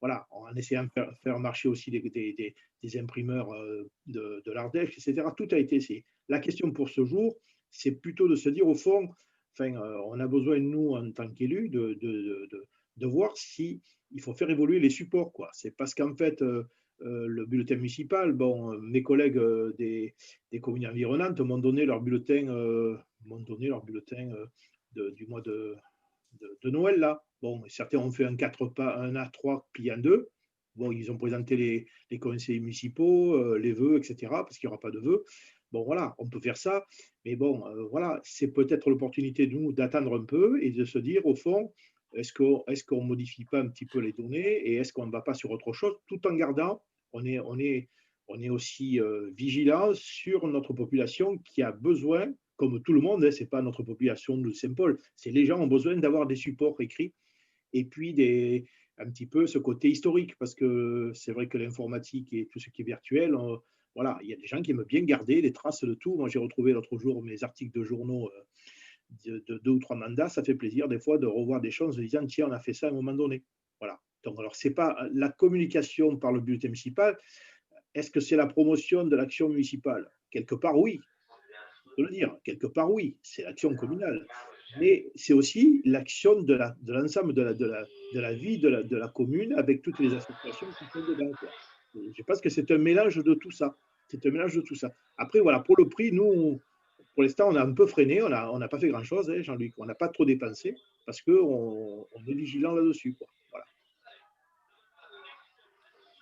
F: voilà, en essayant de faire marcher aussi des imprimeurs de l'Ardèche, etc. Tout a été essayé. La question pour ce jour, c'est plutôt de se dire, au fond, enfin, on a besoin, nous, en tant qu'élus, de voir si il faut faire évoluer les supports. C'est parce qu'en fait, le bulletin municipal, bon, mes collègues des communes environnantes m'ont donné leur bulletin, du mois de Noël, là. Bon, certains ont fait un A3 plié en deux. Bon, ils ont présenté les conseillers municipaux, les vœux, etc., parce qu'il n'y aura pas de vœux. Bon, voilà, on peut faire ça, mais bon, voilà, c'est peut-être l'opportunité de nous d'attendre un peu et de se dire, au fond, est-ce qu'on ne modifie pas un petit peu les données et est-ce qu'on ne va pas sur autre chose, tout en gardant, on est aussi vigilant sur notre population qui a besoin, comme tout le monde, hein, ce n'est pas notre population de Saint-Paul, c'est les gens ont besoin d'avoir des supports écrits et puis un petit peu ce côté historique, parce que c'est vrai que l'informatique et tout ce qui est virtuel, voilà, il y a des gens qui aiment bien garder les traces de tout. Moi, j'ai retrouvé l'autre jour mes articles de journaux de 2 ou 3 mandats. Ça fait plaisir des fois de revoir des choses en se disant, tiens, on a fait ça à un moment donné. Voilà. Donc, alors, c'est pas la communication par le bulletin municipal. Est-ce que c'est la promotion de l'action municipale? Quelque part, oui. Je peux le dire. Quelque part, oui. C'est l'action communale. Mais c'est aussi l'action de l'ensemble de la vie de la commune avec toutes les associations qui sont dedans. Je pense que c'est un mélange de tout ça. C'est un mélange de tout ça. Après, voilà, pour le prix, nous, pour l'instant, on a un peu freiné. On n'a pas fait grand-chose, hein, Jean-Luc. On n'a pas trop dépensé parce qu'on est vigilant là-dessus. Voilà.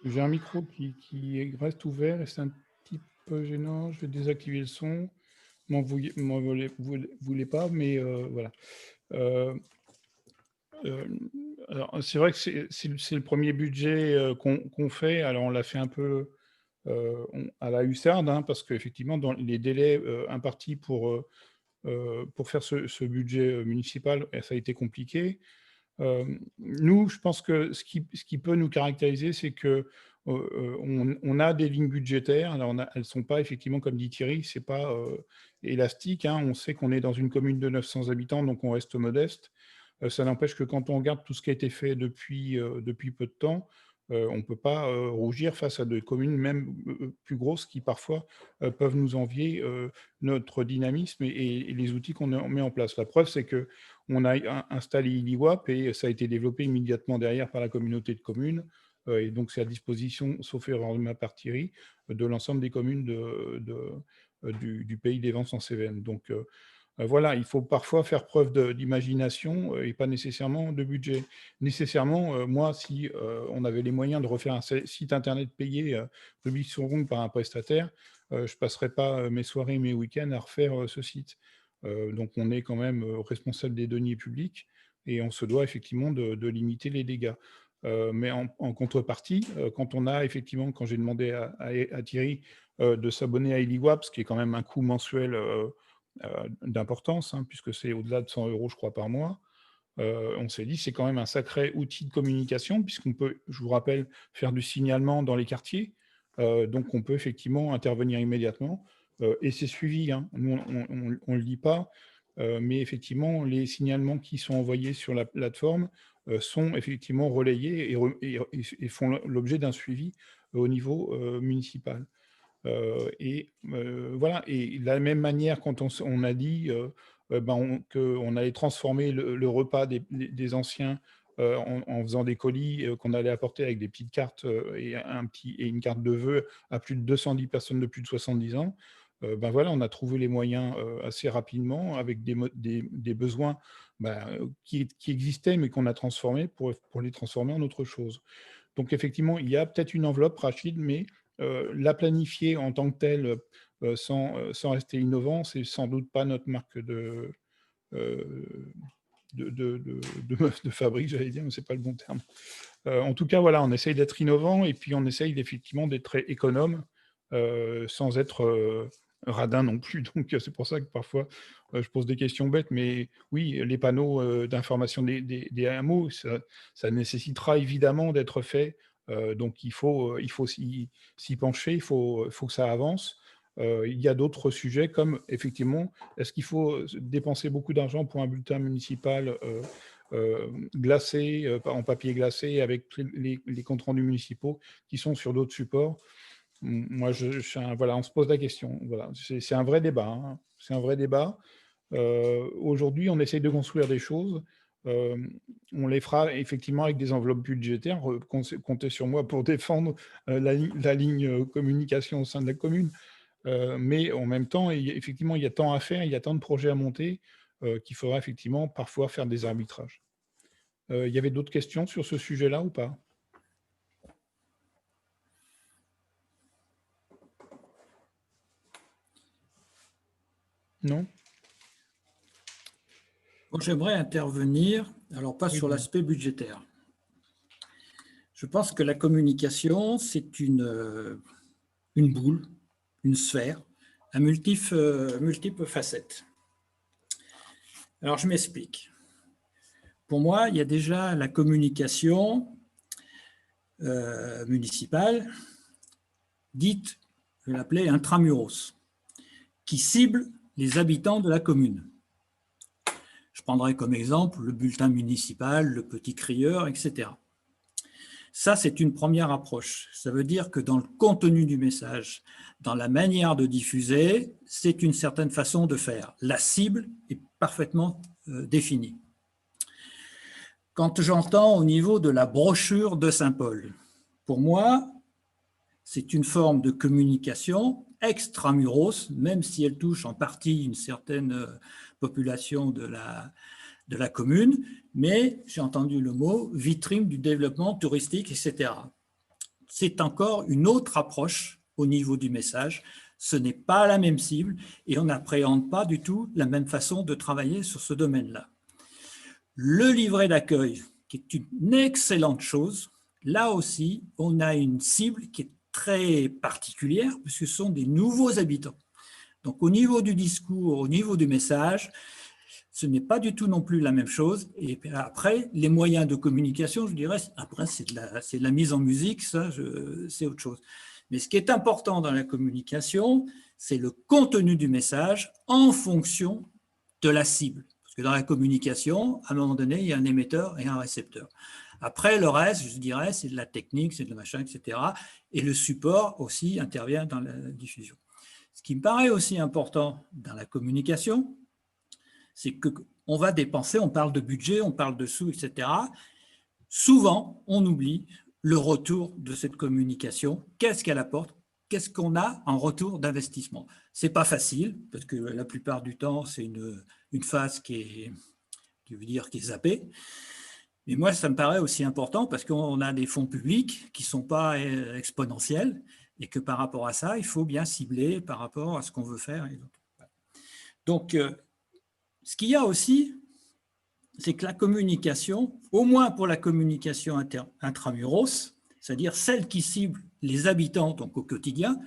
B: J'ai un micro qui reste ouvert et c'est un petit peu gênant. Je vais désactiver le son. M'en voulez pas, mais voilà. Alors, c'est vrai que c'est le premier budget qu'on fait. Alors, on l'a fait un peu à la hussarde, hein, parce qu'effectivement, dans les délais impartis pour faire ce budget municipal, ça a été compliqué. Nous, je pense que ce qui peut nous caractériser, c'est que on a des lignes budgétaires. Alors, elles ne sont pas effectivement, comme dit Thierry, c'est pas élastique. Hein. On sait qu'on est dans une commune de 900 habitants, donc on reste modeste. Ça n'empêche que quand on regarde tout ce qui a été fait depuis peu de temps, on ne peut pas rougir face à des communes même plus grosses qui parfois peuvent nous envier notre dynamisme et les outils qu'on met en place. La preuve, c'est qu'on a installé l'IWAP et ça a été développé immédiatement derrière par la communauté de communes. et donc c'est à disposition, sauf erreur de ma part Thierry, de l'ensemble des communes du pays des Vents en Cévennes. Donc voilà, il faut parfois faire preuve d'imagination et pas nécessairement de budget. Nécessairement, moi, si on avait les moyens de refaire un site internet payé public sur Rouen par un prestataire, je ne passerais pas mes soirées, mes week-ends à refaire ce site. Donc on est quand même responsable des deniers publics et on se doit effectivement de limiter les dégâts. Mais en contrepartie, quand on a effectivement, quand j'ai demandé à Thierry de s'abonner à EliWap, ce qui est quand même un coût mensuel d'importance, hein, puisque c'est au-delà de 100 € je crois par mois, on s'est dit c'est quand même un sacré outil de communication, puisqu'on peut, je vous rappelle, faire du signalement dans les quartiers, donc on peut effectivement intervenir immédiatement, et c'est suivi, hein. Nous on ne le dit pas, mais effectivement les signalements qui sont envoyés sur la plateforme sont effectivement relayés et font l'objet d'un suivi au niveau municipal. Voilà, et de la même manière, quand on a dit qu'on allait transformer le repas des anciens en faisant des colis qu'on allait apporter avec des petites cartes et une carte de vœux à plus de 210 personnes de plus de 70 ans, voilà, on a trouvé les moyens assez rapidement avec des besoins qui existaient mais qu'on a transformés pour les transformer en autre chose. Donc effectivement, il y a peut-être une enveloppe, Rachid, mais la planifier en tant que telle, sans rester innovant, c'est sans doute pas notre marque de fabrique, j'allais dire, mais c'est pas le bon terme. En tout cas, voilà, on essaye d'être innovant et puis on essaye effectivement d'être très économe, sans être radin non plus. Donc c'est pour ça que parfois je pose des questions bêtes, mais oui, les panneaux d'information des hameaux, ça nécessitera évidemment d'être fait. Donc il faut s'y pencher, il faut que ça avance. Il y a d'autres sujets comme effectivement, est-ce qu'il faut dépenser beaucoup d'argent pour un bulletin municipal glacé, en papier glacé, avec les comptes rendus municipaux qui sont sur d'autres supports? Moi, voilà, on se pose la question. Voilà, c'est un vrai débat, hein. C'est un vrai débat. Aujourd'hui, on essaye de construire des choses. On les fera effectivement avec des enveloppes budgétaires. Comptez sur moi pour défendre la ligne communication au sein de la commune. Mais en même temps, effectivement, il y a tant à faire, il y a tant de projets à monter qu'il faudra effectivement parfois faire des arbitrages. Il y avait d'autres questions sur ce sujet-là ou pas? Non?
C: J'aimerais intervenir, alors pas sur l'aspect budgétaire. Je pense que la communication, c'est une boule, une sphère, à multiples facettes. Alors, je m'explique. Pour moi, il y a déjà la communication municipale, dite, je vais l'appeler intramuros, qui cible les habitants de la commune. Je prendrai comme exemple le bulletin municipal, le petit crieur, etc. Ça, c'est une première approche. Ça veut dire que dans le contenu du message, dans la manière de diffuser, c'est une certaine façon de faire. La cible est parfaitement définie. Quand j'entends au niveau de la brochure de Saint-Paul, pour moi, c'est une forme de communication extramuros, même si elle touche en partie une certaine population de la commune, mais j'ai entendu le mot vitrine du développement touristique, etc. C'est encore une autre approche au niveau du message. Ce n'est pas la même cible et on n'appréhende pas du tout la même façon de travailler sur ce domaine-là. Le livret d'accueil, qui est une excellente chose, là aussi, on a une cible qui est très particulière, puisque ce sont des nouveaux habitants. Donc, au niveau du discours, au niveau du message, ce n'est pas du tout non plus la même chose. Et après, les moyens de communication, je dirais, après, c'est de la mise en musique, ça, c'est autre chose. Mais ce qui est important dans la communication, c'est le contenu du message en fonction de la cible. Parce que dans la communication, à un moment donné, il y a un émetteur et un récepteur. Après, le reste, je dirais, c'est de la technique, c'est de la machin, etc. Et le support aussi intervient dans la diffusion. Ce qui me paraît aussi important dans la communication, c'est qu'on va dépenser, on parle de budget, on parle de sous, etc. Souvent, on oublie le retour de cette communication. Qu'est-ce qu'elle apporte? Qu'est-ce qu'on a en retour d'investissement? Ce n'est pas facile, parce que la plupart du temps, c'est une phase qui est zappée. Mais moi, ça me paraît aussi important parce qu'on a des fonds publics qui ne sont pas exponentiels et que par rapport à ça, il faut bien cibler par rapport à ce qu'on veut faire. Donc, ce qu'il y a aussi, c'est que la communication, au moins pour la communication intramuros, c'est-à-dire celle qui cible les habitants donc au quotidien,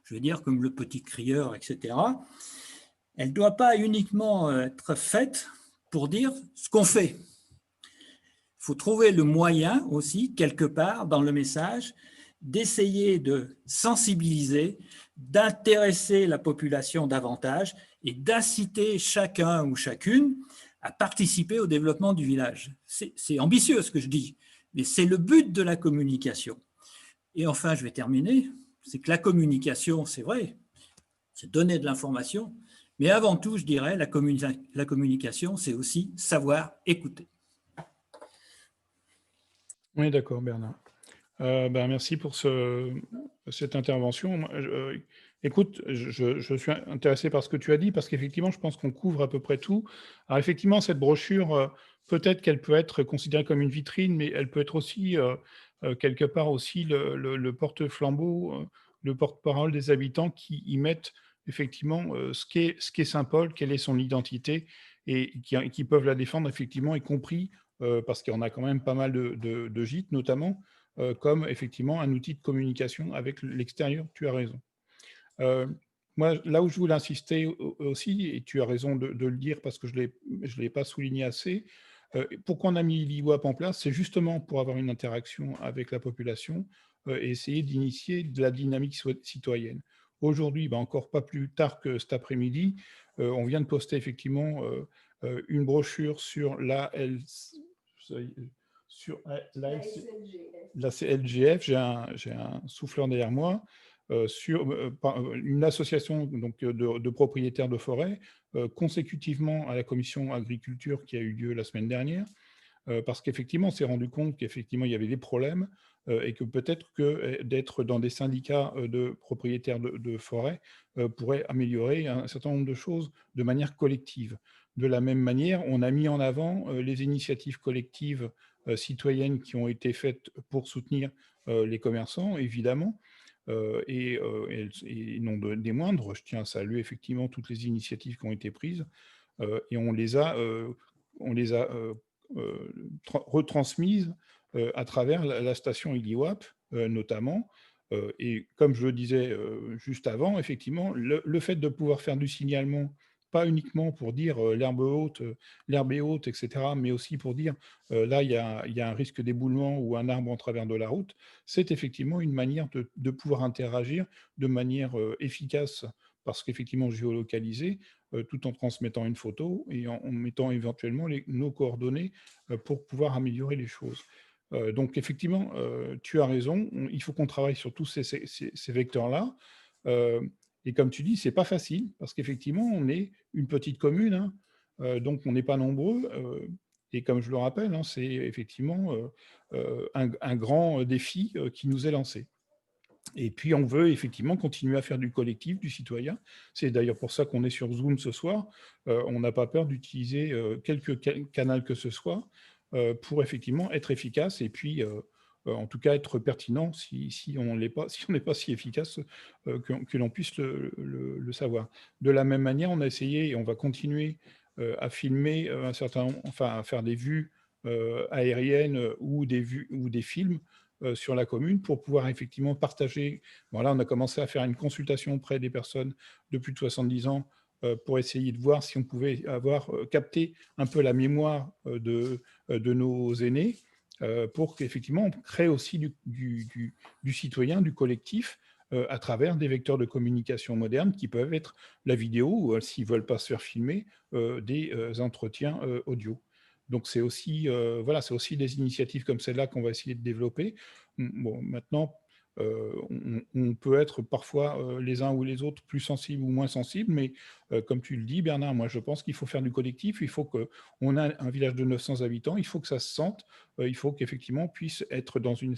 C: je veux dire comme le petit crieur, etc., elle ne doit pas uniquement être faite pour dire ce qu'on fait. Il faut trouver le moyen aussi, quelque part, dans le message, d'essayer de sensibiliser, d'intéresser la population davantage et d'inciter chacun ou chacune à participer au développement du village. C'est ambitieux ce que je dis, mais c'est le but de la communication. Et enfin, je vais terminer, c'est que la communication, c'est vrai, c'est donner de l'information, mais avant tout, je dirais, la communication, c'est aussi savoir écouter.
B: Oui, d'accord, Bernard. Merci pour cette intervention. Écoute, je suis intéressé par ce que tu as dit, parce qu'effectivement, je pense qu'on couvre à peu près tout. Alors effectivement, cette brochure, peut-être qu'elle peut être considérée comme une vitrine, mais elle peut être aussi, quelque part aussi, le porte-flambeau, le porte-parole des habitants qui y mettent effectivement ce qu'est Saint-Paul, quelle est son identité, et qui peuvent la défendre effectivement, y compris parce qu'il y en a quand même pas mal de gîtes, notamment, comme effectivement un outil de communication avec l'extérieur. Tu as raison. Moi, là où je voulais insister aussi, et tu as raison de le dire parce que je ne l'ai pas souligné assez, pourquoi on a mis l'IWAP en place, c'est justement pour avoir une interaction avec la population et essayer d'initier de la dynamique citoyenne. Aujourd'hui, encore pas plus tard que cet après-midi, on vient de poster effectivement une brochure sur la LGF, j'ai un souffleur derrière moi, sur une association donc, de propriétaires de forêt, consécutivement à la commission agriculture qui a eu lieu la semaine dernière, parce qu'effectivement, on s'est rendu compte qu'effectivement, il y avait des problèmes et que peut-être que d'être dans des syndicats de propriétaires de forêt pourrait améliorer un certain nombre de choses de manière collective. De la même manière, on a mis en avant les initiatives collectives citoyennes qui ont été faites pour soutenir les commerçants, évidemment, et non des moindres. Je tiens à saluer effectivement toutes les initiatives qui ont été prises et on les a retransmises à travers la station ILIWAP, notamment. Et comme je le disais juste avant, effectivement, le fait de pouvoir faire du signalement, pas uniquement pour dire l'herbe est haute, etc., mais aussi pour dire là, il y a un risque d'éboulement ou un arbre en travers de la route, c'est effectivement une manière de pouvoir interagir de manière efficace, parce qu'effectivement géolocalisé, tout en transmettant une photo et en mettant éventuellement nos coordonnées pour pouvoir améliorer les choses. Donc effectivement, tu as raison, il faut qu'on travaille sur tous ces vecteurs-là. Et comme tu dis, c'est pas facile, parce qu'effectivement, on est une petite commune, hein, donc on n'est pas nombreux. Et comme je le rappelle, hein, c'est effectivement un grand défi qui nous est lancé. Et puis, on veut effectivement continuer à faire du collectif, du citoyen. C'est d'ailleurs pour ça qu'on est sur Zoom ce soir. On n'a pas peur d'utiliser quelque canal que ce soit pour effectivement être efficace et puis, en tout cas, être pertinent si on n'est pas si efficace que l'on puisse le savoir. De la même manière, on a essayé et on va continuer à filmer à faire des vues aériennes ou des films sur la commune pour pouvoir effectivement partager. Voilà, on a commencé à faire une consultation auprès des personnes de plus de 70 ans pour essayer de voir si on pouvait avoir capté un peu la mémoire de nos aînés pour qu'effectivement on crée aussi du citoyen, du collectif à travers des vecteurs de communication modernes qui peuvent être la vidéo ou s'ils ne veulent pas se faire filmer, des entretiens audio. Donc c'est aussi, voilà, c'est aussi des initiatives comme celle-là qu'on va essayer de développer. Bon, maintenant, on peut être parfois les uns ou les autres plus sensibles ou moins sensibles, mais comme tu le dis, Bernard, moi je pense qu'il faut faire du collectif, il faut qu'on a un village de 900 habitants, il faut que ça se sente, il faut qu'effectivement on puisse être dans une,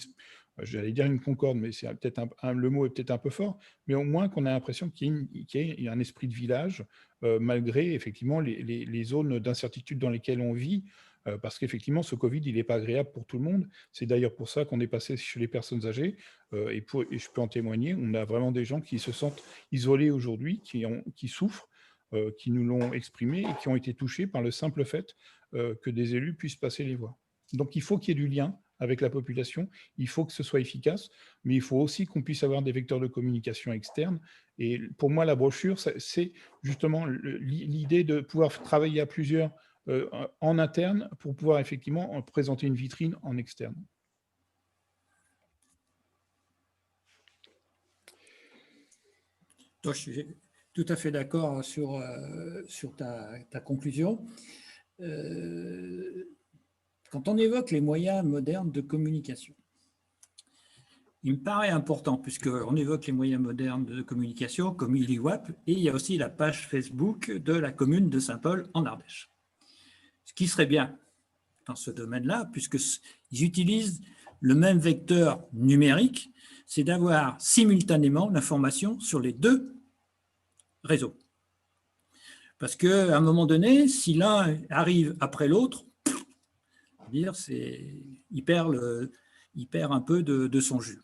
B: j'allais dire une concorde, mais c'est peut-être le mot est peut-être un peu fort, mais au moins qu'on ait l'impression qu'il y a un esprit de village, malgré effectivement les zones d'incertitude dans lesquelles on vit, parce qu'effectivement, ce Covid, il n'est pas agréable pour tout le monde. C'est d'ailleurs pour ça qu'on est passé chez les personnes âgées. Et je peux en témoigner, on a vraiment des gens qui se sentent isolés aujourd'hui, qui souffrent, qui nous l'ont exprimé et qui ont été touchés par le simple fait que des élus puissent passer les voix. Donc, il faut qu'il y ait du lien avec la population, il faut que ce soit efficace, mais il faut aussi qu'on puisse avoir des vecteurs de communication externes. Et pour moi, la brochure, c'est justement l'idée de pouvoir travailler à plusieurs en interne pour pouvoir effectivement présenter une vitrine en externe.
C: Donc, je suis tout à fait d'accord sur ta conclusion. Quand on évoque les moyens modernes de communication, il me paraît important, puisqu'on évoque les moyens modernes de communication comme ILIWAP, et il y a aussi la page Facebook de la commune de Saint-Paul en Ardèche. Ce qui serait bien dans ce domaine-là, puisqu'ils utilisent le même vecteur numérique, c'est d'avoir simultanément l'information sur les deux réseaux. Parce qu'à un moment donné, si l'un arrive après l'autre, il perd un peu de son jus.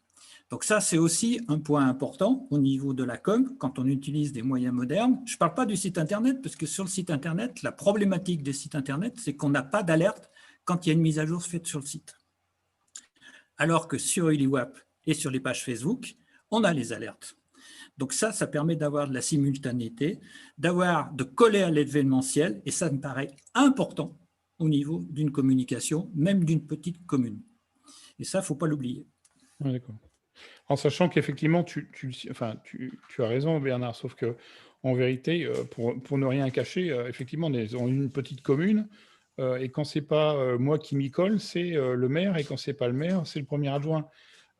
C: Donc ça, c'est aussi un point important au niveau de la com, quand on utilise des moyens modernes. Je ne parle pas du site Internet, parce que sur le site Internet, la problématique des sites Internet, c'est qu'on n'a pas d'alerte quand il y a une mise à jour faite sur le site. Alors que sur ILIWAP et sur les pages Facebook, on a les alertes. Donc ça permet d'avoir de la simultanéité, de coller à l'événementiel, et ça me paraît important au niveau d'une communication, même d'une petite commune. Et ça, il ne faut pas l'oublier.
B: Ouais, d'accord. En sachant qu'effectivement, tu as raison, Bernard, sauf qu'en vérité, pour ne rien cacher, effectivement, on est une petite commune, et quand ce n'est pas moi qui m'y colle, c'est le maire, et quand ce n'est pas le maire, c'est le premier adjoint.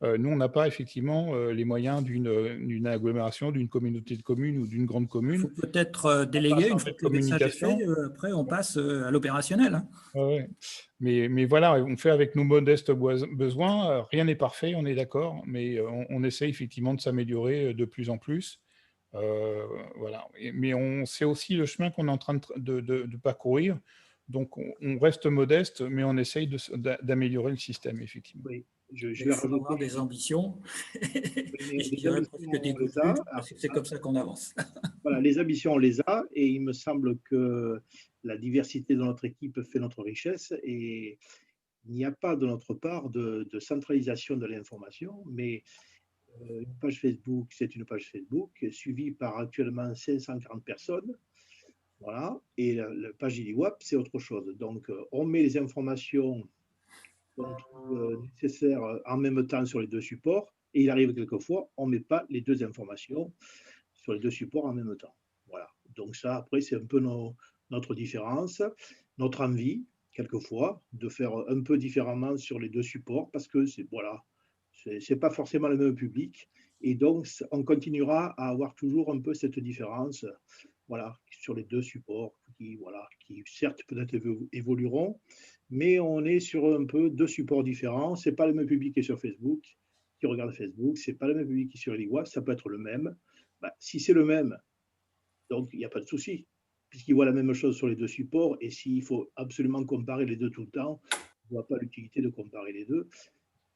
B: Nous, on n'a pas effectivement les moyens d'une agglomération, d'une communauté de communes ou d'une grande commune.
C: Il faut peut-être déléguer, une fois que le message est fait, après on passe à l'opérationnel. Hein.
B: Ouais. Mais voilà, on fait avec nos modestes besoins. Rien n'est parfait, on est d'accord, mais on essaie effectivement de s'améliorer de plus en plus. Voilà. Mais c'est aussi le chemin qu'on est en train de parcourir. Donc, on reste modeste, mais on essaye d'améliorer le système, effectivement.
F: Oui. Je
C: vais avoir des ambitions. C'est comme ça qu'on avance.
F: Voilà, les ambitions, on les a, et il me semble que la diversité de notre équipe fait notre richesse, et il n'y a pas de notre part de centralisation de l'information, mais une page Facebook, c'est une page Facebook suivie par actuellement 540 personnes. Voilà, et la page ILIWAP, c'est autre chose. Donc, on met les informations qu'on trouve nécessaires en même temps sur les deux supports, et il arrive quelquefois, on ne met pas les deux informations sur les deux supports en même temps. Voilà. Donc ça, après, c'est un peu notre différence, notre envie, quelquefois, de faire un peu différemment sur les deux supports, parce que c'est pas forcément le même public, et donc on continuera à avoir toujours un peu cette différence, voilà, sur les deux supports, qui certes peut-être évolueront, mais on est sur un peu deux supports différents. C'est pas le même public qui est sur Facebook, qui regarde Facebook, c'est pas le même public qui est sur ILIWAP, ça peut être le même. Si c'est le même, donc il n'y a pas de souci, puisqu'il voit la même chose sur les deux supports, et s'il faut absolument comparer les deux tout le temps, on ne voit pas l'utilité de comparer les deux,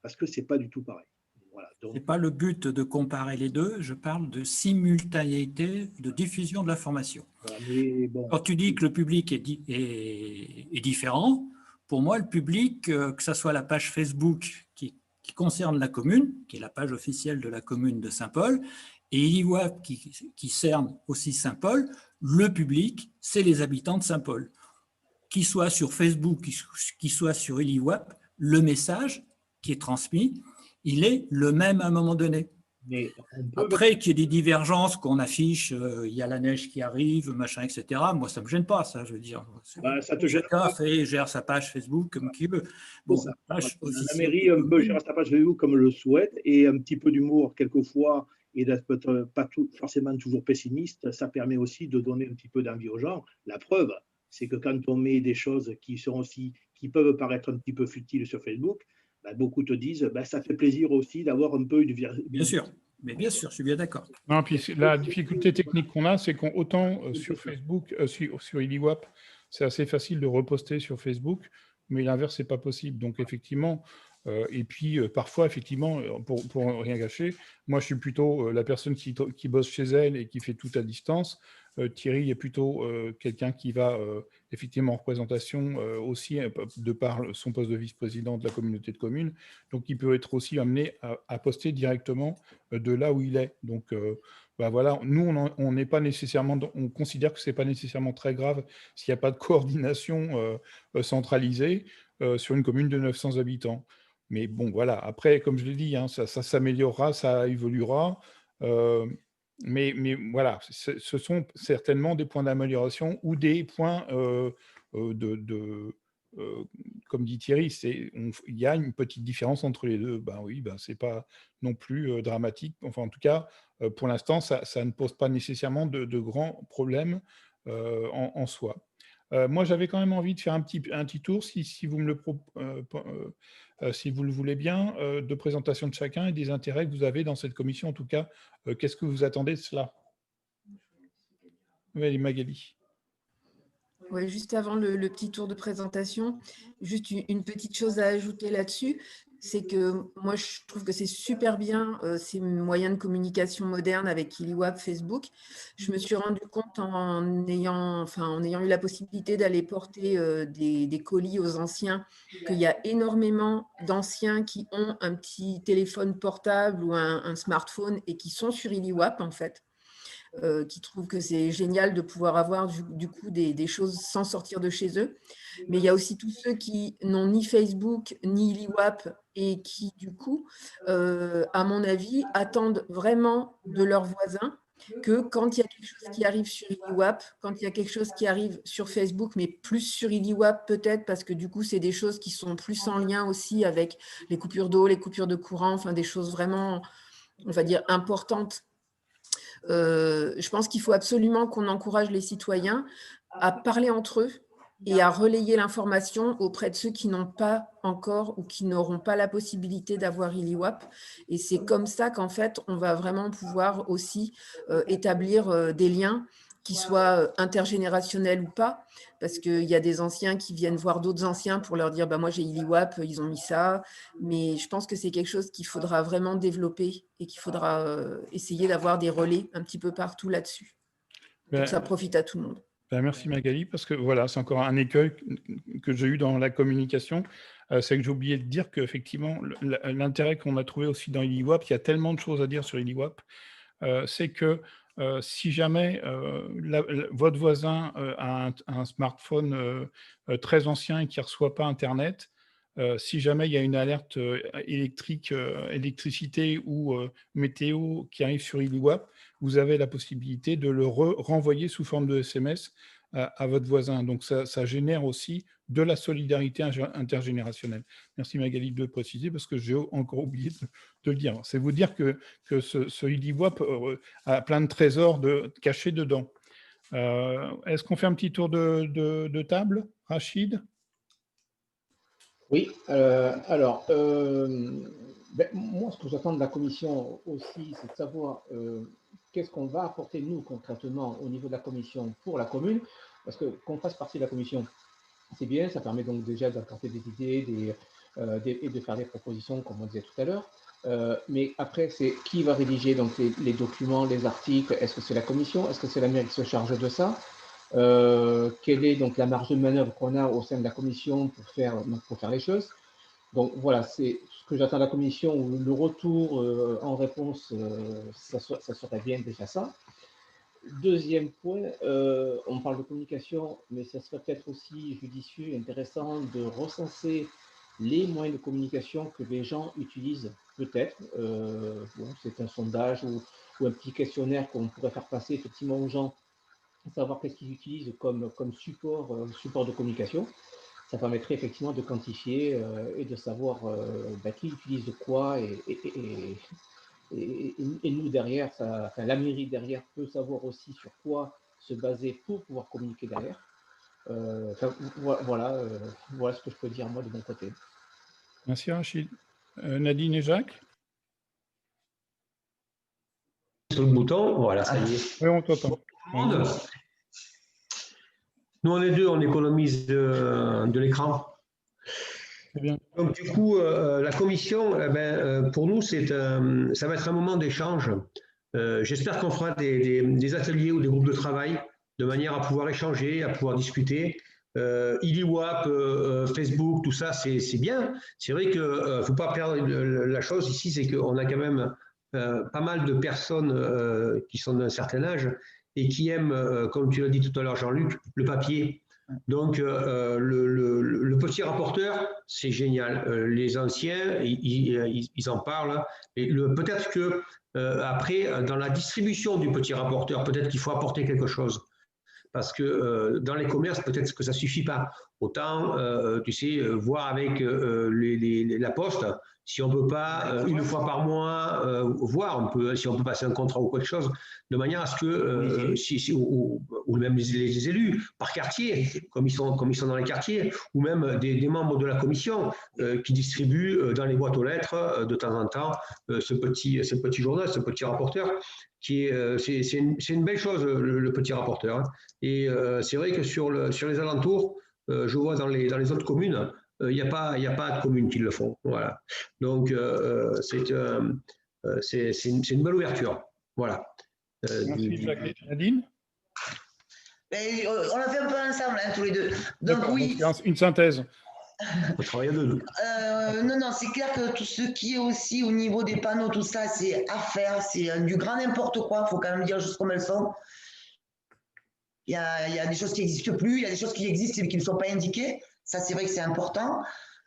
F: parce que ce n'est pas du tout pareil. Voilà,
C: ce n'est pas le but de comparer les deux, je parle de simultanéité de diffusion de l'information. Voilà, quand tu dis que le public est différent, pour moi, le public, que ce soit la page Facebook qui concerne la commune, qui est la page officielle de la commune de Saint-Paul, et ILIWAP qui cerne aussi Saint-Paul, le public, c'est les habitants de Saint-Paul. Qu'ils soient sur Facebook, qu'ils soient sur ILIWAP, le message qui est transmis, il est le même à un moment donné.
F: Mais on peut
C: Après, qu'il y ait des divergences, qu'on affiche, il y a la neige qui arrive, machin, etc. Moi, ça ne me gêne pas, ça, je veux dire.
F: ça te gêne
C: Chacun
F: pas.
C: gère sa page Facebook comme qu'il veut.
F: C'est
C: Bon,
F: ça.
C: une page
F: La
C: officielle
F: mairie
C: de
F: un peu
C: commune,
F: gère sa page Facebook comme le souhaite et un petit peu d'humour quelquefois et d'être pas forcément toujours pessimiste, ça permet aussi de donner un petit peu d'envie aux gens. La preuve, c'est que quand on met des choses qui peuvent paraître un petit peu futiles sur Facebook, ben, beaucoup te disent ça fait plaisir aussi d'avoir un peu une
C: bien sûr. Mais bien sûr, je suis bien d'accord.
B: Non, puis la difficulté technique qu'on a, c'est qu'autant sur Facebook, sur IliWap, c'est assez facile de reposter sur Facebook, mais l'inverse, c'est pas possible. Donc, effectivement, et puis parfois, effectivement, pour rien gâcher, moi, je suis plutôt la personne qui bosse chez elle et qui fait tout à distance. Thierry est plutôt quelqu'un qui va effectivement en représentation aussi de par son poste de vice-président de la communauté de communes. Donc, il peut être aussi amené à poster directement de là où il est. Donc, voilà, nous, on n'est pas nécessairement, on considère que c'est pas nécessairement très grave s'il n'y a pas de coordination centralisée sur une commune de 900 habitants. Mais bon, voilà, après, comme je l'ai dit, hein, ça s'améliorera, ça évoluera. Mais voilà, ce sont certainement des points d'amélioration ou des points comme dit Thierry, il y a une petite différence entre les deux. Ben oui, c'est pas non plus dramatique. Enfin, en tout cas, pour l'instant, ça ne pose pas nécessairement de grands problèmes en soi. Moi, j'avais quand même envie de faire un petit tour, si vous me si vous le voulez bien, de présentation de chacun et des intérêts que vous avez dans cette commission. En tout cas, qu'est-ce que vous attendez de cela? Oui, Magali.
D: Ouais, juste avant le petit tour de présentation, juste une petite chose à ajouter là-dessus, c'est que moi, je trouve que c'est super bien ces moyens de communication modernes avec IliWap, Facebook. Je me suis rendu compte en ayant eu la possibilité d'aller porter des colis aux anciens, qu'il y a énormément d'anciens qui ont un petit téléphone portable ou un smartphone et qui sont sur IliWap, en fait. Qui trouvent que c'est génial de pouvoir avoir du coup des choses sans sortir de chez eux. Mais il y a aussi tous ceux qui n'ont ni Facebook ni IliWap et qui, du coup, à mon avis, attendent vraiment de leurs voisins que quand il y a quelque chose qui arrive sur IliWap, quand il y a quelque chose qui arrive sur Facebook, mais plus sur IliWap peut-être, parce que du coup, c'est des choses qui sont plus en lien aussi avec les coupures d'eau, les coupures de courant, enfin des choses vraiment, on va dire, importantes. Je pense qu'il faut absolument qu'on encourage les citoyens à parler entre eux et à relayer l'information auprès de ceux qui n'ont pas encore ou qui n'auront pas la possibilité d'avoir IliWap. Et c'est comme ça qu'en fait, on va vraiment pouvoir aussi établir des liens qui soient intergénérationnels ou pas, parce qu'il y a des anciens qui viennent voir d'autres anciens pour leur dire bah, « moi j'ai IliWap, ils ont mis ça ». Mais je pense que c'est quelque chose qu'il faudra vraiment développer et qu'il faudra essayer d'avoir des relais un petit peu partout là-dessus, pour que ça profite à tout le monde.
B: Merci Magali, parce que voilà, c'est encore un écueil que j'ai eu dans la communication, c'est que j'ai oublié de dire qu'effectivement, l'intérêt qu'on a trouvé aussi dans IliWap, il y a tellement de choses à dire sur IliWap, c'est que si jamais votre voisin a un smartphone très ancien et qui ne reçoit pas Internet, si jamais il y a une alerte électricité ou météo qui arrive sur IliWap, vous avez la possibilité de le renvoyer sous forme de SMS à votre voisin. Donc, ça génère aussi de la solidarité intergénérationnelle. Merci Magali de le préciser parce que j'ai encore oublié de le dire. C'est vous dire que ce IliWap a plein de trésors cachés dedans. Est-ce qu'on fait un petit tour de table, Rachid?
G: Oui, moi, ce que j'attends de la commission aussi, c'est de savoir qu'est-ce qu'on va apporter, nous, concrètement, au niveau de la commission pour la commune, parce que qu'on fasse partie de la commission, c'est bien, ça permet donc déjà d'apporter des idées et de faire des propositions, comme on disait tout à l'heure. Mais après, c'est qui va rédiger donc, les documents, les articles? Est-ce que c'est la commission? Est-ce que c'est la mairie qui se charge de ça? Quelle est donc la marge de manœuvre qu'on a au sein de la commission pour faire les choses? Donc voilà, c'est ce que j'attends de la commission, le retour en réponse, ça serait bien déjà ça. Deuxième point, on parle de communication, mais ça serait peut-être aussi judicieux et intéressant de recenser les moyens de communication que les gens utilisent, peut-être. Bon, c'est un sondage ou un petit questionnaire qu'on pourrait faire passer effectivement aux gens, savoir qu'est-ce qu'ils utilisent comme support, support de communication. Ça permettrait effectivement de quantifier et de savoir qui utilise quoi et nous derrière, enfin, la mairie derrière peut savoir aussi sur quoi se baser pour pouvoir communiquer derrière. Voilà, voilà ce que je peux dire moi de mon côté.
B: Merci Rachid. Nadine et Jacques?
A: Sur le bouton, voilà, ça y est.
B: Oui, on t'entend.
A: Nous, on est deux, on économise de l'écran.
B: Très bien.
A: Donc, du coup, la commission, pour nous, ça va être un moment d'échange. J'espère qu'on fera des ateliers ou des groupes de travail de manière à pouvoir échanger, à pouvoir discuter. IliWap, Facebook, tout ça, c'est bien. C'est vrai qu'il ne faut pas perdre la chose ici, c'est qu'on a quand même pas mal de personnes qui sont d'un certain âge et qui aiment, comme tu l'as dit tout à l'heure, Jean-Luc, le papier. Donc, le petit rapporteur, c'est génial. Les anciens, ils en parlent. Peut-être que après, dans la distribution du petit rapporteur, peut-être qu'il faut apporter quelque chose. Parce que dans les commerces, peut-être que ça ne suffit pas. Autant, tu sais, voir avec la poste, si on ne peut pas, une fois par mois, voir si on peut passer un contrat ou quelque chose, de manière à ce que, ou même les élus, par quartier, comme ils sont dans les quartiers, ou même des membres de la commission qui distribuent dans les boîtes aux lettres, de temps en temps, ce petit journal, ce petit rapporteur, c'est une belle chose, le petit rapporteur. Hein. Et c'est vrai que sur les alentours, je vois dans les autres communes, il n'y a pas de communes qui le font. Voilà. Donc, c'est une belle ouverture. Voilà.
B: Merci, Jacques. Nadine?
H: On l'a fait un peu ensemble, hein, tous les deux. Donc, oui.
B: Une synthèse.
A: On travaille à deux.
H: Non, c'est clair que tout ce qui est aussi au niveau des panneaux, tout ça, c'est à faire. C'est du grand n'importe quoi. Il faut quand même dire juste comme elles sont. Il y a des choses qui n'existent plus, il y a des choses qui existent mais qui ne sont pas indiquées. Ça, c'est vrai que c'est important.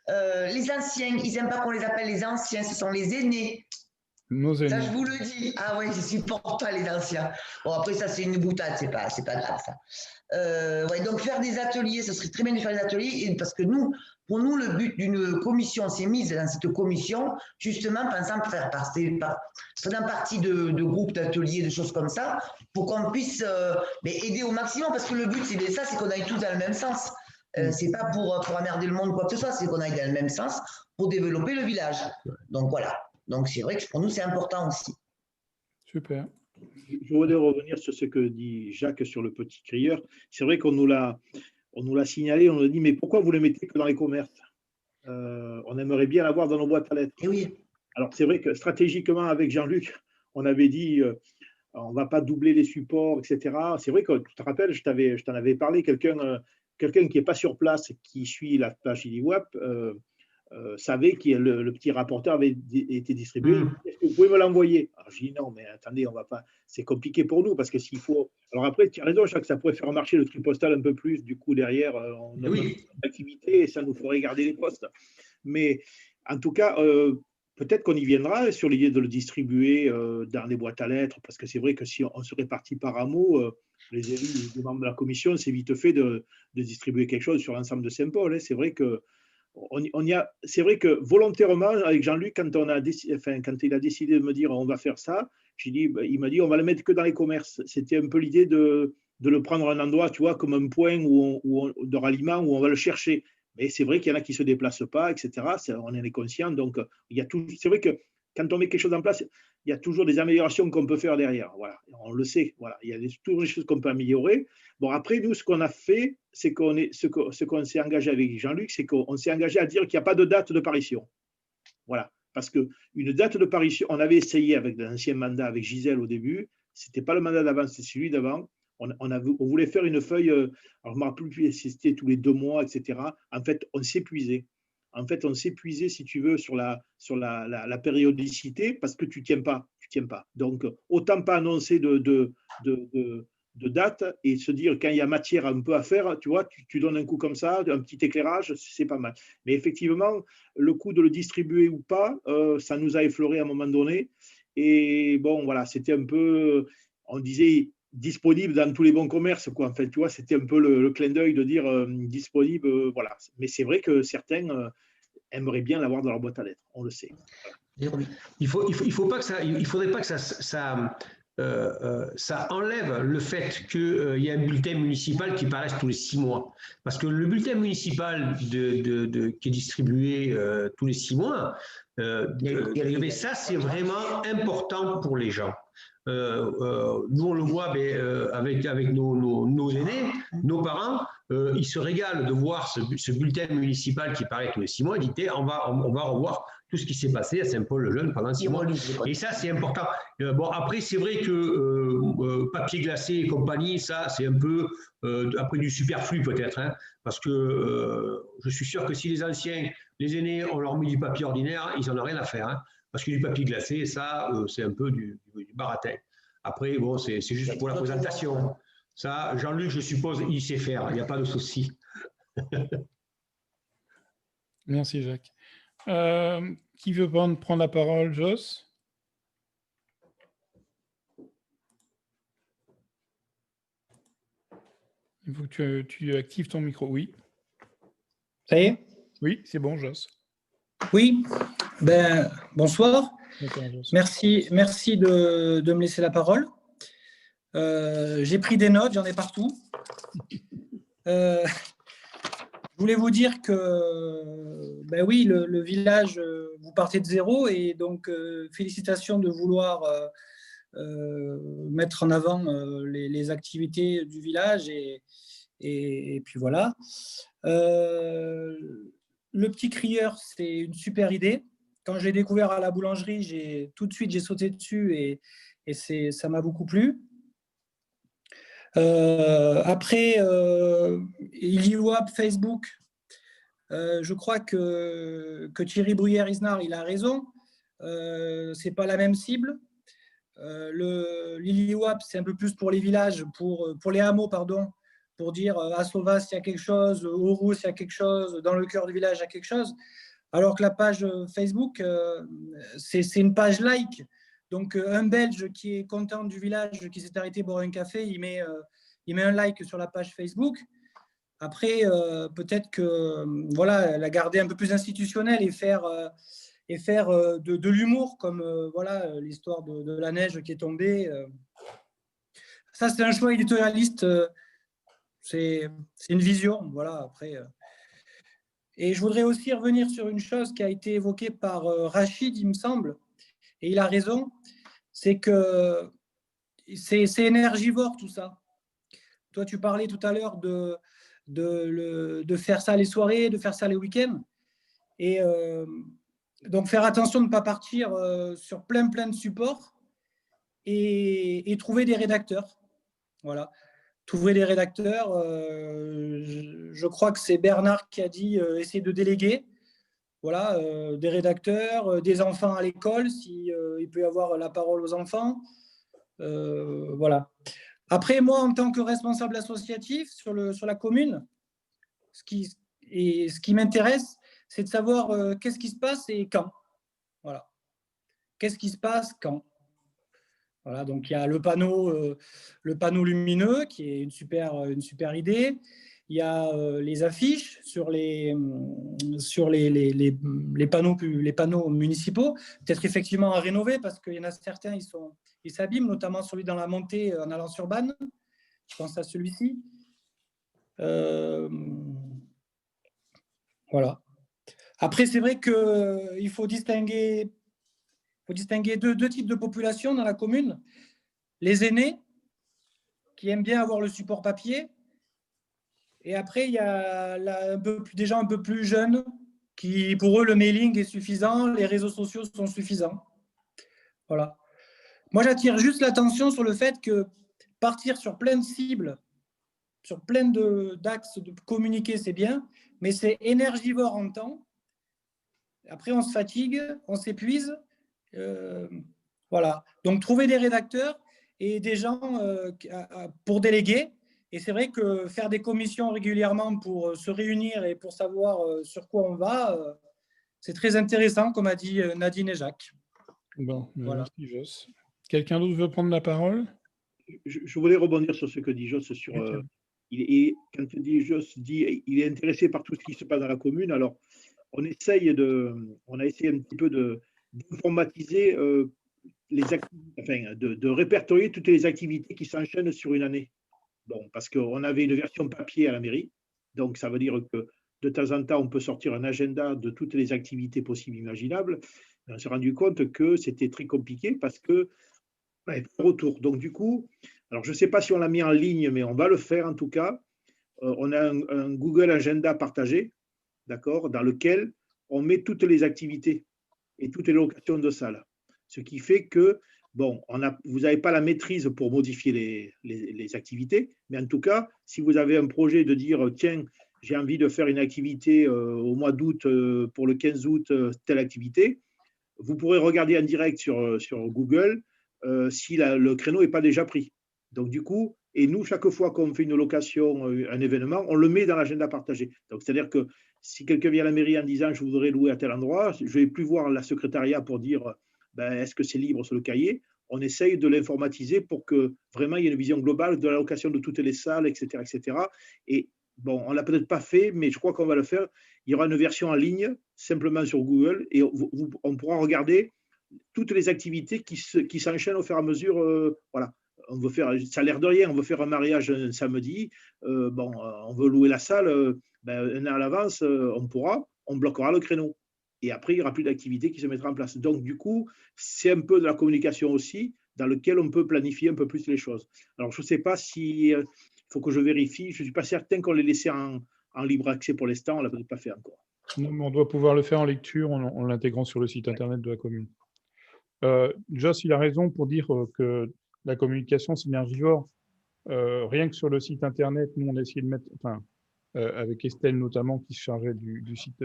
H: Les anciens, ils n'aiment pas qu'on les appelle les anciens, ce sont les aînés.
B: Nos aînés.
H: Ça, je vous le dis. Ah oui, je supporte pas les anciens. Bon, après, ça, c'est une boutade, c'est pas grave, ça. Donc, faire des ateliers, ce serait très bien de faire des ateliers, parce que pour nous, le but d'une commission, c'est mise dans cette commission, justement, pensant faire partie de groupes d'ateliers, de choses comme ça, pour qu'on puisse aider au maximum, parce que le but, c'est qu'on aille tous dans le même sens. C'est pas pour emmerder le monde ou quoi que ce soit, c'est qu'on aille dans le même sens pour développer le village. Donc, voilà. Donc, c'est vrai que pour nous, c'est important aussi.
B: Super.
F: Je voudrais revenir sur ce que dit Jacques sur le petit crieur. C'est vrai qu'on nous l'a signalé, on nous a dit, mais pourquoi vous ne le mettez que dans les commerces? On aimerait bien l'avoir dans nos boîtes à lettres.
H: Et oui.
F: Alors, c'est vrai que stratégiquement, avec Jean-Luc, on avait dit, on ne va pas doubler les supports, etc. C'est vrai que, tu te rappelles, je t'en avais parlé, quelqu'un qui n'est pas sur place, qui suit la page IliWap, savait que le petit rapporteur avait été distribué. Est-ce que vous pouvez me l'envoyer? Alors, je dis non, mais attendez, on va pas. C'est compliqué pour nous parce que s'il faut. Alors après, tu as raison, Jacques, ça pourrait faire marcher le tri postal un peu plus. Du coup, derrière, on a une activité et ça nous ferait garder les postes. Mais en tout cas, peut-être qu'on y viendra sur l'idée de le distribuer dans les boîtes à lettres, parce que c'est vrai que si on se répartit par hameau, les élus, les membres de la commission, c'est vite fait de distribuer quelque chose sur l'ensemble de Saint-Paul. Hein. C'est vrai que c'est vrai que volontairement, avec Jean-Luc, quand il a décidé de me dire on va faire ça, il m'a dit on va le mettre que dans les commerces. C'était un peu l'idée de le prendre à un endroit, tu vois, comme un point de ralliement où on va le chercher. Mais c'est vrai qu'il y en a qui ne se déplacent pas, etc. On en est conscient. Donc, c'est vrai que quand on met quelque chose en place, il y a toujours des améliorations qu'on peut faire derrière. Voilà, on le sait. Voilà, il y a toujours des choses qu'on peut améliorer. Bon, après, nous, ce qu'on a fait, c'est ce qu'on s'est engagé avec Jean-Luc, c'est qu'on s'est engagé à dire qu'il n'y a pas de date de parution. Voilà, parce qu'une date de parution, on avait essayé avec l'ancien mandat, avec Gisèle au début, ce n'était pas le mandat d'avant, c'était celui d'avant. On voulait faire une feuille, alors je ne me rappelle plus si c'était tous les 2 mois, etc. En fait, on s'épuisait. Si tu veux, sur la périodicité, parce que tu tiens pas. Donc, autant pas annoncer de de date et se dire quand il y a matière un peu à faire, tu vois, tu donnes un coup comme ça, un petit éclairage, c'est pas mal. Mais effectivement, le coup de le distribuer ou pas, ça nous a effleuré à un moment donné. Et bon, voilà, c'était un peu, on disait disponible dans tous les bons commerces, quoi. Enfin, tu vois, c'était un peu le clin d'œil de dire disponible, voilà. Mais c'est vrai que certains aimeraient bien l'avoir dans leur boîte à lettres, on le sait.
A: Il faudrait pas que ça enlève le fait qu'il y a un bulletin municipal qui paraisse tous les 6 mois. Parce que le bulletin municipal qui est distribué tous les 6 mois, mais ça, c'est vraiment important pour les gens. Nous, on le voit avec nos aînés, nos parents, ils se régalent de voir ce bulletin municipal qui paraît tous les 6 mois. Ils disent, on va revoir tout ce qui s'est passé à Saint-Paul-le-Jeune pendant 6 mois. Et ça, c'est important. Bon, après, c'est vrai que papier glacé et compagnie, ça, c'est un peu après du superflu peut-être, hein, parce que je suis sûr que si les anciens, les aînés, on leur met du papier ordinaire, ils n'en ont rien à faire, hein, parce que du papier glacé, ça, c'est un peu du baratin. Après, bon, c'est juste pour la présentation. Ça, Jean-Luc, je suppose, il sait faire, il n'y a pas de souci.
B: Merci, Jacques. Qui veut prendre la parole? Joss? Il faut que tu actives ton micro. Oui.
I: Ça y est?
B: Oui, c'est bon, Joss.
I: Oui. Bonsoir.
B: Bonsoir, Joss.
I: Merci de me laisser la parole. J'ai pris des notes, j'en ai partout. Je voulais vous dire que, oui, le village, vous partez de zéro et donc félicitations de vouloir mettre en avant les activités du village et puis voilà. Le petit crieur, c'est une super idée. Quand je l'ai découvert à la boulangerie, tout de suite j'ai sauté dessus et ça m'a beaucoup plu. Après, IliWap, Facebook, je crois que Thierry Bruyère-Isnard, il a raison. C'est pas la même cible. L'IliWap, c'est un peu plus pour les villages, pour les hameaux, pardon, pour dire à Sauvas, il y a quelque chose, au Rousse, il y a quelque chose, dans le cœur du village, il y a quelque chose. Alors que la page Facebook, c'est une page like. Donc, un Belge qui est content du village, qui s'est arrêté boire un café, il met un like sur la page Facebook. Après, peut-être que voilà, la garder un peu plus institutionnelle et faire de l'humour, comme voilà l'histoire de la neige qui est tombée. Ça, c'est un choix éditorialiste. C'est une vision. Voilà, après. Et je voudrais aussi revenir sur une chose qui a été évoquée par Rachid, il me semble, et il a raison, c'est que c'est énergivore tout ça. Toi, tu parlais tout à l'heure de faire ça les soirées, de faire ça les week-ends. Et donc, faire attention de ne pas partir sur plein de supports et trouver des rédacteurs. Voilà. Trouver des rédacteurs. Je crois que c'est Bernard qui a dit essayer de déléguer. Voilà, des rédacteurs, des enfants à l'école, s'il peut y avoir la parole aux enfants. Voilà. Après, moi, en tant que responsable associatif sur la commune, ce qui m'intéresse, c'est de savoir qu'est-ce qui se passe et quand. Voilà. Qu'est-ce qui se passe quand? Voilà, donc il y a le panneau lumineux qui est une super idée. Il y a les affiches sur les panneaux municipaux, peut-être effectivement à rénover parce qu'il y en a certains, ils s'abîment, notamment celui dans la montée en allant sur Bannes. Je pense à celui-ci. Voilà. Après, c'est vrai qu'il faut distinguer deux types de populations dans la commune. Les aînés, qui aiment bien avoir le support papier. Et après, il y a des gens un peu plus jeunes, qui, pour eux, le mailing est suffisant, les réseaux sociaux sont suffisants. Voilà. Moi, j'attire juste l'attention sur le fait que partir sur plein de cibles, sur plein d'axes de communiquer, c'est bien, mais c'est énergivore en temps. Après, on se fatigue, on s'épuise. Voilà. Donc, trouver des rédacteurs et des gens pour déléguer. Et c'est vrai que faire des commissions régulièrement pour se réunir et pour savoir sur quoi on va, c'est très intéressant, comme a dit Nadine et Jacques.
B: Bon,
I: Voilà.
B: merci Joss. Quelqu'un d'autre veut prendre la parole?
F: Je voulais rebondir sur ce que dit Joss sur. Quand Joss dit il est intéressé par tout ce qui se passe dans la commune, alors on a essayé un petit peu d'informatiser les activités, de répertorier toutes les activités qui s'enchaînent sur une année. Bon, parce qu'on avait une version papier à la mairie, donc ça veut dire que de temps en temps, on peut sortir un agenda de toutes les activités possibles, imaginables. On s'est rendu compte que c'était très compliqué parce que on n'avait pas de retour. Donc du coup, alors je ne sais pas si on l'a mis en ligne, mais on va le faire en tout cas. On a un Google Agenda partagé, d'accord, dans lequel on met toutes les activités et toutes les locations de salles. Ce qui fait que, bon, vous n'avez pas la maîtrise pour modifier les activités, mais en tout cas, si vous avez un projet de dire, tiens, j'ai envie de faire une activité au mois d'août, pour le 15 août, telle activité, vous pourrez regarder en direct sur Google si le créneau n'est pas déjà pris. Donc du coup, et nous, chaque fois qu'on fait une location, un événement, on le met dans l'agenda partagé. Donc c'est-à-dire que si quelqu'un vient à la mairie en disant je voudrais louer à tel endroit, je ne vais plus voir la secrétariat pour dire est-ce que c'est libre sur le cahier. On essaye de l'informatiser pour que vraiment il y ait une vision globale de la location de toutes les salles, etc. etc. Et bon, on ne l'a peut-être pas fait, mais je crois qu'on va le faire. Il y aura une version en ligne, simplement sur Google, et on pourra regarder toutes les activités qui s'enchaînent au fur et à mesure. Voilà. On veut faire, ça a l'air de rien, on veut faire un mariage un samedi, on veut louer la salle, un an à l'avance, on bloquera le créneau. Et après, il n'y aura plus d'activité qui se mettra en place. Donc, du coup, c'est un peu de la communication aussi, dans lequel on peut planifier un peu plus les choses. Alors, je ne sais pas si, il faut que je vérifie, je ne suis pas certain qu'on l'ait laissé en libre accès pour l'instant, on ne l'a peut-être pas fait encore.
B: Non, mais on doit pouvoir le faire en lecture en l'intégrant sur le site internet de la commune. Joss, il a raison pour dire que la communication synergivore, rien que sur le site internet, nous on a essayé de mettre, avec Estelle notamment qui se chargeait du site,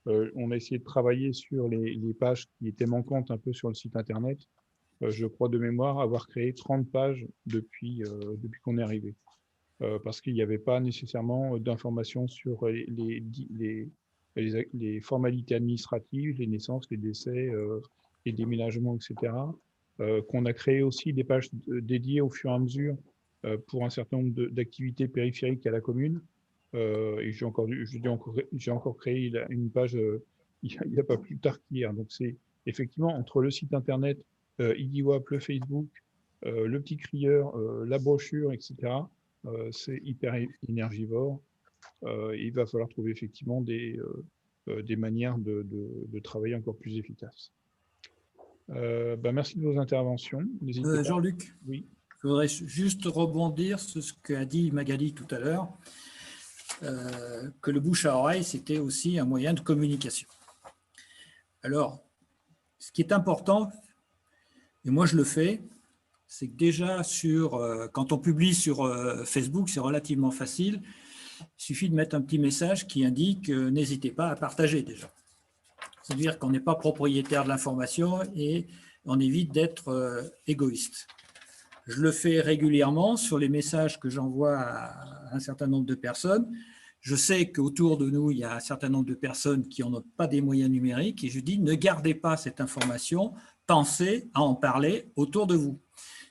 B: on a essayé de travailler sur les pages qui étaient manquantes un peu sur le site internet. Je crois de mémoire avoir créé 30 pages depuis qu'on est arrivé, parce qu'il n'y avait pas nécessairement d'informations sur les formalités administratives, les naissances, les décès, les déménagements, etc. Qu'on a créé aussi des pages dédiées au fur et à mesure pour un certain nombre d'activités périphériques à la commune. Et j'ai encore créé une page il n'y a pas plus tard qu'hier. Donc c'est effectivement entre le site internet, IDIWAP, le Facebook, le petit crieur, la brochure, etc. C'est hyper énergivore. Il va falloir trouver effectivement des manières de travailler encore plus efficaces. Merci de vos interventions.
C: Jean-Luc,
B: oui.
C: Je voudrais juste rebondir sur ce qu'a dit Magali tout à l'heure, que le bouche à oreille, c'était aussi un moyen de communication. Alors, ce qui est important, et moi je le fais, c'est que déjà, quand on publie sur Facebook, c'est relativement facile. Il suffit de mettre un petit message qui indique n'hésitez pas à partager déjà. C'est-à-dire qu'on n'est pas propriétaire de l'information et on évite d'être égoïste. Je le fais régulièrement sur les messages que j'envoie à un certain nombre de personnes. Je sais qu'autour de nous, il y a un certain nombre de personnes qui n'ont pas des moyens numériques et je dis ne gardez pas cette information, pensez à en parler autour de vous.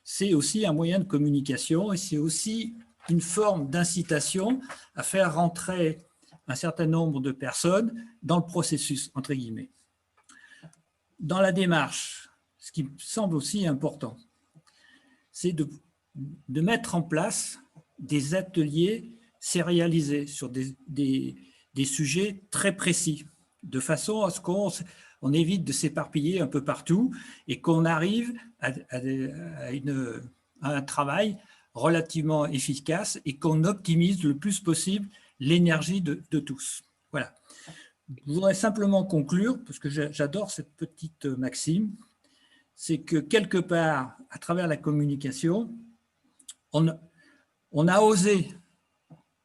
C: C'est aussi un moyen de communication et c'est aussi une forme d'incitation à faire rentrer un certain nombre de personnes dans le processus, entre guillemets. Dans la démarche, ce qui me semble aussi important, c'est de mettre en place des ateliers sérialisés sur des sujets très précis, de façon à ce qu'on évite de s'éparpiller un peu partout et qu'on arrive à un travail relativement efficace et qu'on optimise le plus possible l'énergie de tous. Voilà. Je voudrais simplement conclure, parce que j'adore cette petite maxime, c'est que quelque part, à travers la communication, on a osé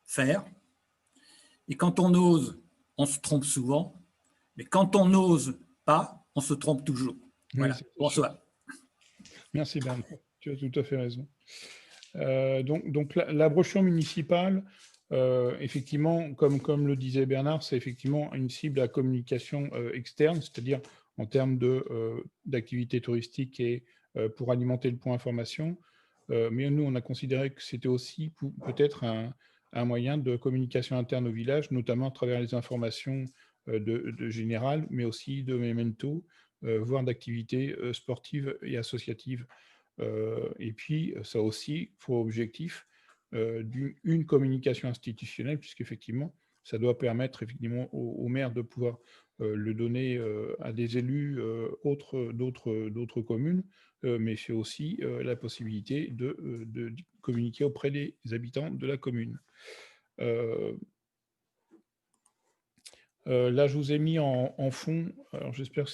C: faire, et quand on ose, on se trompe souvent, mais quand on n'ose pas, on se trompe toujours. Voilà, bonsoir.
B: Merci Bernd. Tu as tout à fait raison. Donc la brochure municipale, effectivement, comme le disait Bernard, c'est effectivement une cible à communication externe, c'est-à-dire en termes d'activité touristique et pour alimenter le point information. Mais nous, on a considéré que c'était aussi peut-être un moyen de communication interne au village, notamment à travers les informations de générales, mais aussi de memento, voire d'activités sportives et associatives. Et puis, ça aussi, pour objectif une communication institutionnelle, puisqu'effectivement, ça doit permettre effectivement aux maires de pouvoir le donner à des élus d'autres communes, mais c'est aussi la possibilité de communiquer auprès des habitants de la commune. Là, je vous ai mis en fond, alors j'espère que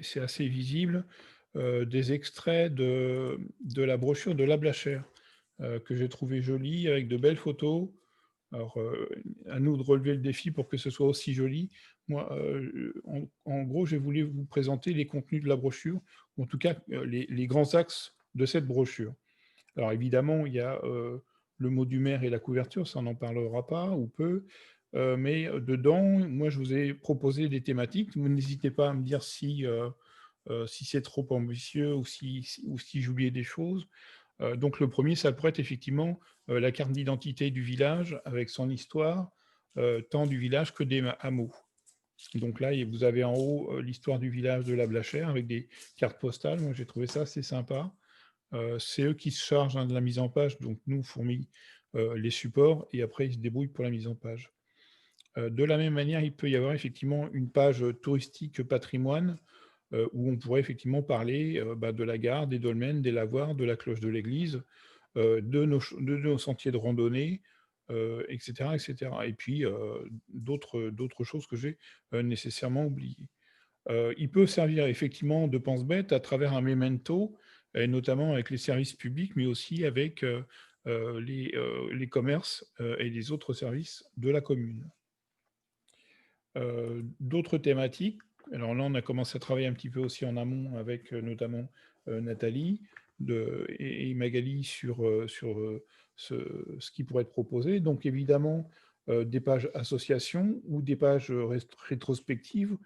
B: c'est assez visible, des extraits de la brochure de l'Ablachère, que j'ai trouvé jolie, avec de belles photos. Alors, à nous de relever le défi pour que ce soit aussi joli. Moi, en gros, j'ai voulu vous présenter les contenus de la brochure, ou en tout cas les grands axes de cette brochure. Alors évidemment, il y a le mot du maire et la couverture, ça on n'en parlera pas, ou peu. Mais dedans, moi, je vous ai proposé des thématiques. Vous n'hésitez pas à me dire si c'est trop ambitieux ou si j'oubliais des choses. Donc le premier, ça pourrait être effectivement la carte d'identité du village avec son histoire, tant du village que des hameaux. Donc là, vous avez en haut l'histoire du village de la Blachère avec des cartes postales. Moi, j'ai trouvé ça assez sympa. C'est eux qui se chargent de la mise en page, donc nous, fourmis les supports, et après, ils se débrouillent pour la mise en page. De la même manière, il peut y avoir effectivement une page touristique patrimoine, où on pourrait effectivement parler de la gare, des dolmens, des lavoirs, de la cloche de l'église, de nos sentiers de randonnée, etc., etc. Et puis d'autres choses que j'ai nécessairement oubliées. Il peut servir effectivement de pense-bête à travers un memento, et notamment avec les services publics, mais aussi avec les commerces et les autres services de la commune. D'autres thématiques, alors là on a commencé à travailler un petit peu aussi en amont avec notamment Nathalie et Magali sur ce qui pourrait être proposé. Donc évidemment des pages associations ou des pages rétrospectives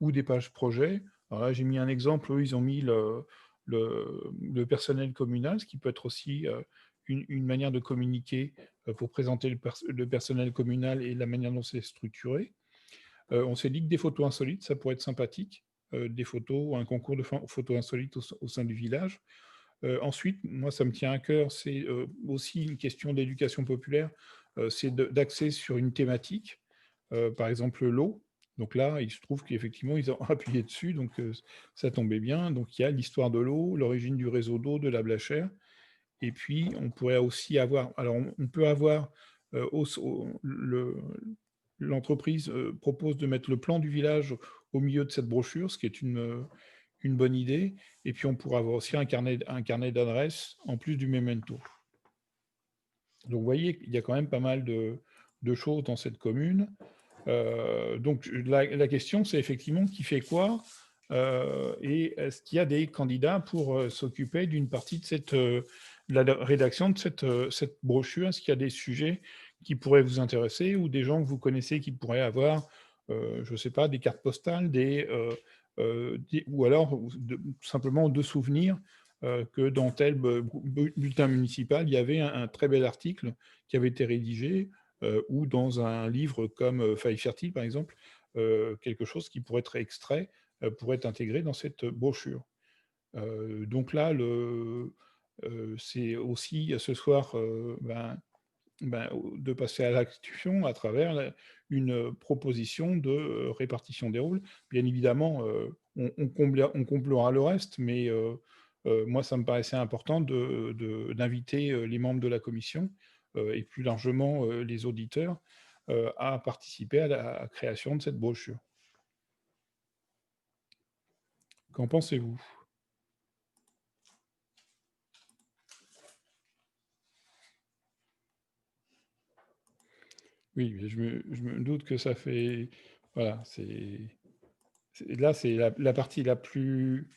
B: ou des pages projets. Alors là j'ai mis un exemple, eux ils ont mis le personnel communal, ce qui peut être aussi une manière de communiquer pour présenter le personnel communal et la manière dont c'est structuré. On s'est dit que des photos insolites, ça pourrait être sympathique, des photos, un concours de photos insolites au sein du village. Ensuite, moi, ça me tient à cœur, c'est aussi une question d'éducation populaire, c'est d'axer sur une thématique, par exemple l'eau. Donc là, il se trouve qu'effectivement, ils ont appuyé dessus, donc ça tombait bien. Donc il y a l'histoire de l'eau, l'origine du réseau d'eau de la Blachère. Et puis, on pourrait aussi avoir, alors on peut avoir l'entreprise propose de mettre le plan du village au milieu de cette brochure, ce qui est une bonne idée. Et puis, on pourra avoir aussi un carnet d'adresses en plus du memento. Donc, vous voyez, il y a quand même pas mal de choses dans cette commune. Donc, la question, c'est effectivement qui fait quoi et est-ce qu'il y a des candidats pour s'occuper d'une partie de la rédaction de cette brochure? Est-ce qu'il y a des sujets qui pourraient vous intéresser ou des gens que vous connaissez qui pourraient avoir, je ne sais pas, des cartes postales, ou alors simplement de souvenirs que dans tel bulletin municipal, il y avait un très bel article qui avait été rédigé, ou dans un livre comme Faille Fertile, par exemple, quelque chose qui pourrait être extrait, pourrait être intégré dans cette brochure. Donc là, c'est aussi ce soir de passer à l'action à travers une proposition de répartition des rôles. Bien évidemment, on comblera le reste, mais moi, ça me paraissait important d'inviter les membres de la commission et plus largement les auditeurs à participer à la création de cette brochure. Qu'en pensez-vous ? Oui, je me doute que ça fait... Voilà, là, c'est la partie la plus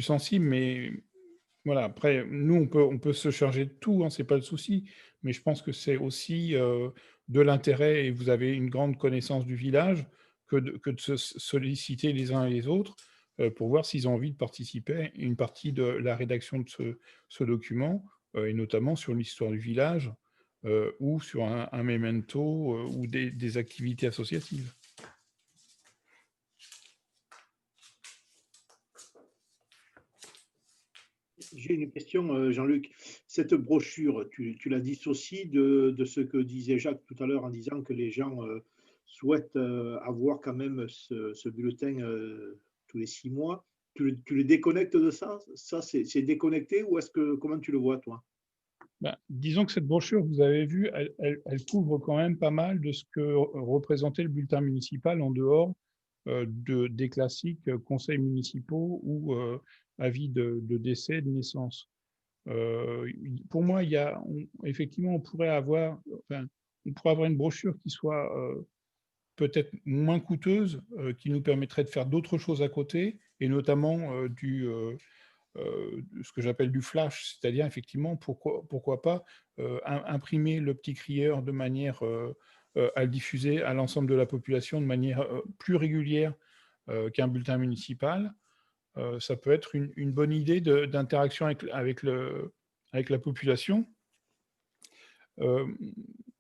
B: sensible, mais Voilà, après, nous, on peut se charger de tout, hein, ce n'est pas le souci, mais je pense que c'est aussi de l'intérêt, et vous avez une grande connaissance du village, que de se solliciter les uns et les autres pour voir s'ils ont envie de participer à une partie de la rédaction de ce document, et notamment sur l'histoire du village, ou sur un memento, ou des activités associatives.
F: J'ai une question, Jean-Luc. Cette brochure, tu la dissocies de ce que disait Jacques tout à l'heure en disant que les gens souhaitent avoir quand même ce bulletin tous les 6 mois. Tu les déconnectes de ça? Ça, c'est déconnecté ou comment tu le vois, toi?
B: Ben, disons que cette brochure, vous avez vu, elle couvre quand même pas mal de ce que représentait le bulletin municipal en dehors des classiques conseils municipaux ou avis de décès, de naissance. Pour moi, effectivement, on pourrait avoir une brochure qui soit peut-être moins coûteuse, qui nous permettrait de faire d'autres choses à côté, et notamment ce que j'appelle du flash, c'est-à-dire effectivement, pourquoi pas imprimer le petit crieur de manière à le diffuser à l'ensemble de la population de manière plus régulière qu'un bulletin municipal. Ça peut être une bonne idée d'interaction avec la population.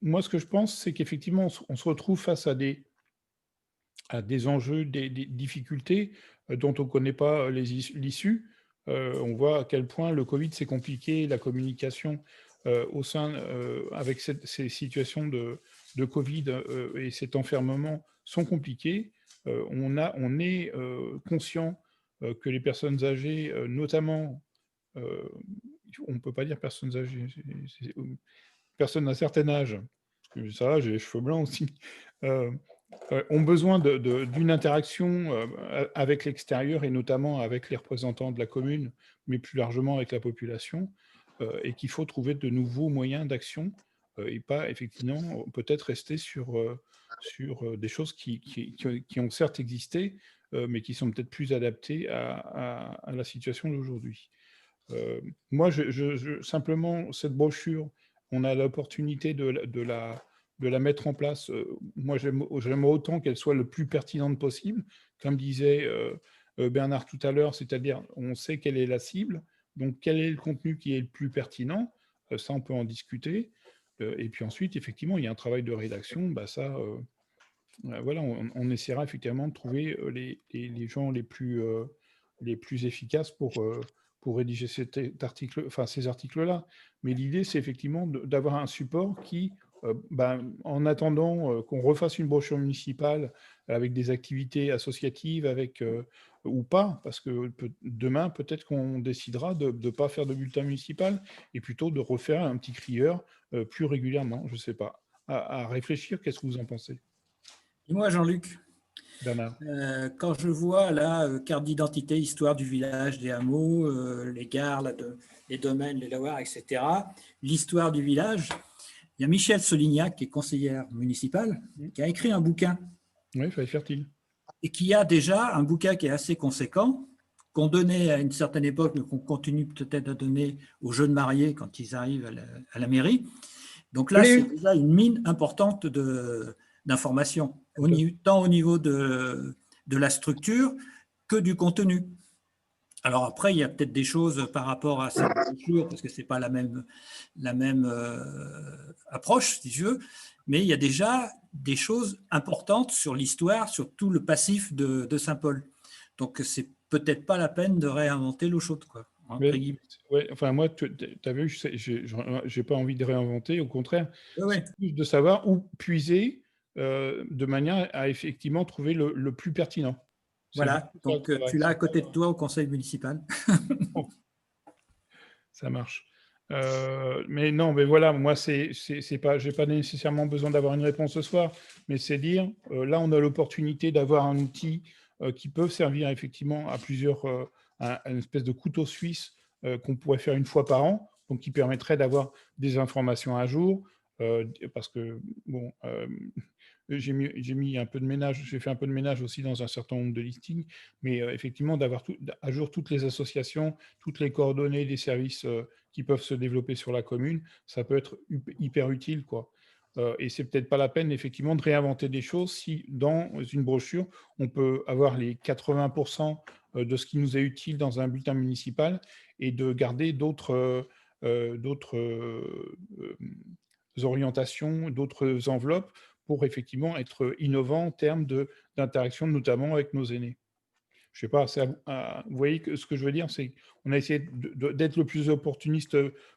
B: Moi, ce que je pense, c'est qu'effectivement, on se retrouve face à des enjeux, des difficultés dont on ne connaît pas l'issue. On voit à quel point le Covid, c'est compliqué, la communication avec ces situations de Covid et cet enfermement sont compliquées. On est conscient que les personnes âgées, notamment, on ne peut pas dire personnes âgées, personnes d'un certain âge, parce que ça, j'ai les cheveux blancs aussi, ont besoin d'une interaction avec l'extérieur et notamment avec les représentants de la commune, mais plus largement avec la population, et qu'il faut trouver de nouveaux moyens d'action et pas effectivement peut-être rester sur des choses qui ont certes existé, mais qui sont peut-être plus adaptées à la situation d'aujourd'hui. Moi, simplement, cette brochure, on a l'opportunité de la mettre en place. Moi, j'aimerais autant qu'elle soit le plus pertinente possible. Comme disait Bernard tout à l'heure, c'est-à-dire on sait quelle est la cible, donc quel est le contenu qui est le plus pertinent, ça on peut en discuter. Et puis ensuite, effectivement, il y a un travail de rédaction, bah ça, voilà, on essaiera effectivement de trouver les gens les plus efficaces pour rédiger ces articles-là. Mais l'idée, c'est effectivement d'avoir un support qui, en attendant qu'on refasse une brochure municipale avec des activités associatives, ou pas, parce que demain, peut-être qu'on décidera de ne pas faire de bulletin municipal et plutôt de refaire un petit crieur plus régulièrement, je ne sais pas. À réfléchir, qu'est-ce que vous en pensez?
C: Dis-moi, Jean-Luc, quand je vois la carte d'identité, histoire du village, des hameaux, les gares, les domaines, les lavoirs, etc., l'histoire du village, il y a Michel Solignac, qui est conseillère municipale, qui a écrit un bouquin.
B: Oui, Feuille fertile.
C: Et qui a déjà un bouquin qui est assez conséquent, qu'on donnait à une certaine époque, mais qu'on continue peut-être à donner aux jeunes mariés quand ils arrivent à la mairie. Donc là, c'est déjà une mine importante d'informations, tant au niveau de la structure que du contenu. Alors après, il y a peut-être des choses par rapport à cette structure, parce que ce n'est pas la même approche, si je veux, mais il y a déjà des choses importantes sur l'histoire, sur tout le passif de Saint-Paul. Donc, ce n'est peut-être pas la peine de réinventer l'eau chaude, quoi.
B: Ouais, enfin, moi, tu as vu, je n'ai pas envie de réinventer, au contraire, c'est plus de savoir où puiser de manière à effectivement trouver le plus pertinent.
C: Voilà, donc tu l'as à côté de toi au conseil municipal.
B: Ça marche. Mais non, mais voilà, moi, j'ai pas nécessairement besoin d'avoir une réponse ce soir, mais c'est dire, là, on a l'opportunité d'avoir un outil qui peut servir effectivement à plusieurs, une espèce de couteau suisse qu'on pourrait faire une fois par an, donc qui permettrait d'avoir des informations à jour, parce que, bon, j'ai mis un peu de ménage, j'ai fait un peu de ménage aussi dans un certain nombre de listings, mais effectivement, d'avoir à jour toutes les associations, toutes les coordonnées des services qui peuvent se développer sur la commune, ça peut être hyper utile, quoi. Et c'est peut-être pas la peine, effectivement, de réinventer des choses si, dans une brochure, on peut avoir les 80% de ce qui nous est utile dans un bulletin municipal et de garder d'autres orientations, d'autres enveloppes pour effectivement être innovant en termes d'interaction, notamment avec nos aînés. Je sais pas, vous voyez ce que je veux dire, c'est qu'on a essayé d'être le plus opportuniste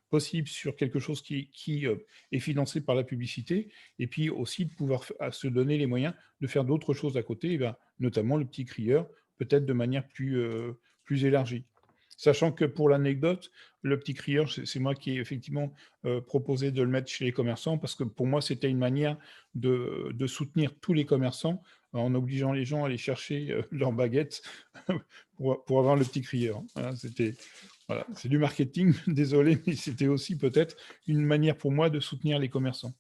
B: possible sur quelque chose qui est financé par la publicité, et puis aussi de pouvoir se donner les moyens de faire d'autres choses à côté, et bien, notamment le petit crieur, peut-être de manière plus élargie. Sachant que pour l'anecdote, le petit crieur, c'est moi qui ai effectivement proposé de le mettre chez les commerçants, parce que pour moi, c'était une manière de soutenir tous les commerçants en obligeant les gens à aller chercher leurs baguettes pour avoir le petit crieur. Voilà, c'est du marketing, désolé, mais c'était aussi peut-être une manière pour moi de soutenir les commerçants.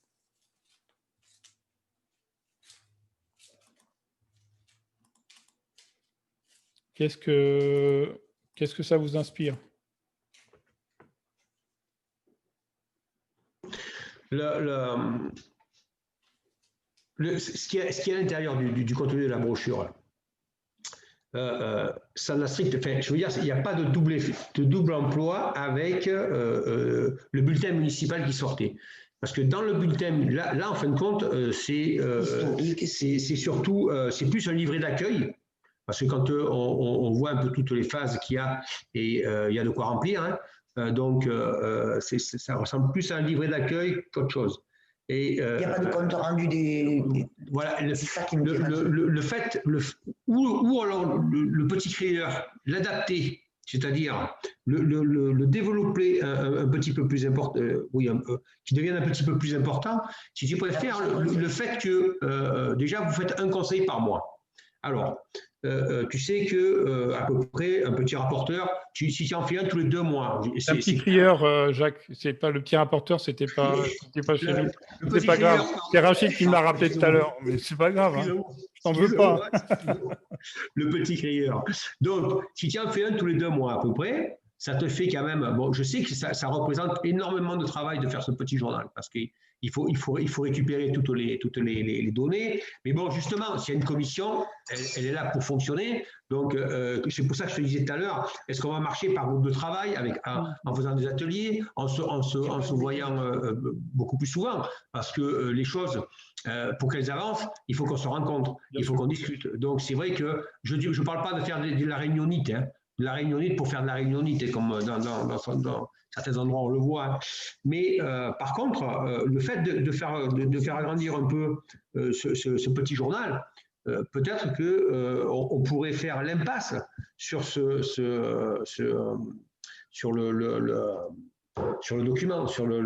B: Qu'est-ce que ça vous inspire?
A: Ce qui est à l'intérieur du contenu de la brochure, ça n'a strict, enfin, je veux dire, il n'y a pas de double emploi avec le bulletin municipal qui sortait. Parce que dans le bulletin, là en fin de compte, c'est surtout, c'est plus un livret d'accueil. Parce que quand on voit un peu toutes les phases qu'il y a, et il y a de quoi remplir, hein, donc ça ressemble plus à un livret d'accueil qu'autre chose. Et,
H: il n'y a pas de compte rendu
A: voilà,
H: c'est ça qui me
A: le fait, ou alors le petit crieur, l'adapter, c'est-à-dire le développer un petit peu plus important, qui devienne un petit peu plus important, si tu préfères, le fait que déjà vous faites un conseil par mois. Alors, tu sais que à peu près un petit rapporteur, si tu en fais un tous les 2 mois.
B: Un petit crieur, Jacques, c'est pas le petit rapporteur, c'était pas chez nous. C'est pas grave. C'est Rachid qui me l'a rappelé tout à l'heure, mais c'est pas grave. Hein. Je t'en veux pas.
A: Le petit crieur. Donc, si tu en fais un tous les 2 mois à peu près, ça te fait quand même. Bon, je sais que ça représente énormément de travail de faire ce petit journal parce qu'il faut récupérer toutes les données. Mais bon, justement, s'il y a une commission, elle est là pour fonctionner. Donc, c'est pour ça que je te disais tout à l'heure, est-ce qu'on va marcher par groupe de travail en faisant des ateliers, en se voyant beaucoup plus souvent? Parce que les choses, pour qu'elles avancent, il faut qu'on se rencontre, il faut qu'on discute. Donc, c'est vrai que je ne parle pas de faire de la réunionnite, hein, de la réunionnite pour faire de la réunionnite, comme dans certains endroits on le voit. Hein. Mais par contre, le fait de faire agrandir un peu ce petit journal, peut-être qu'on pourrait faire l'impasse sur le document, sur sur le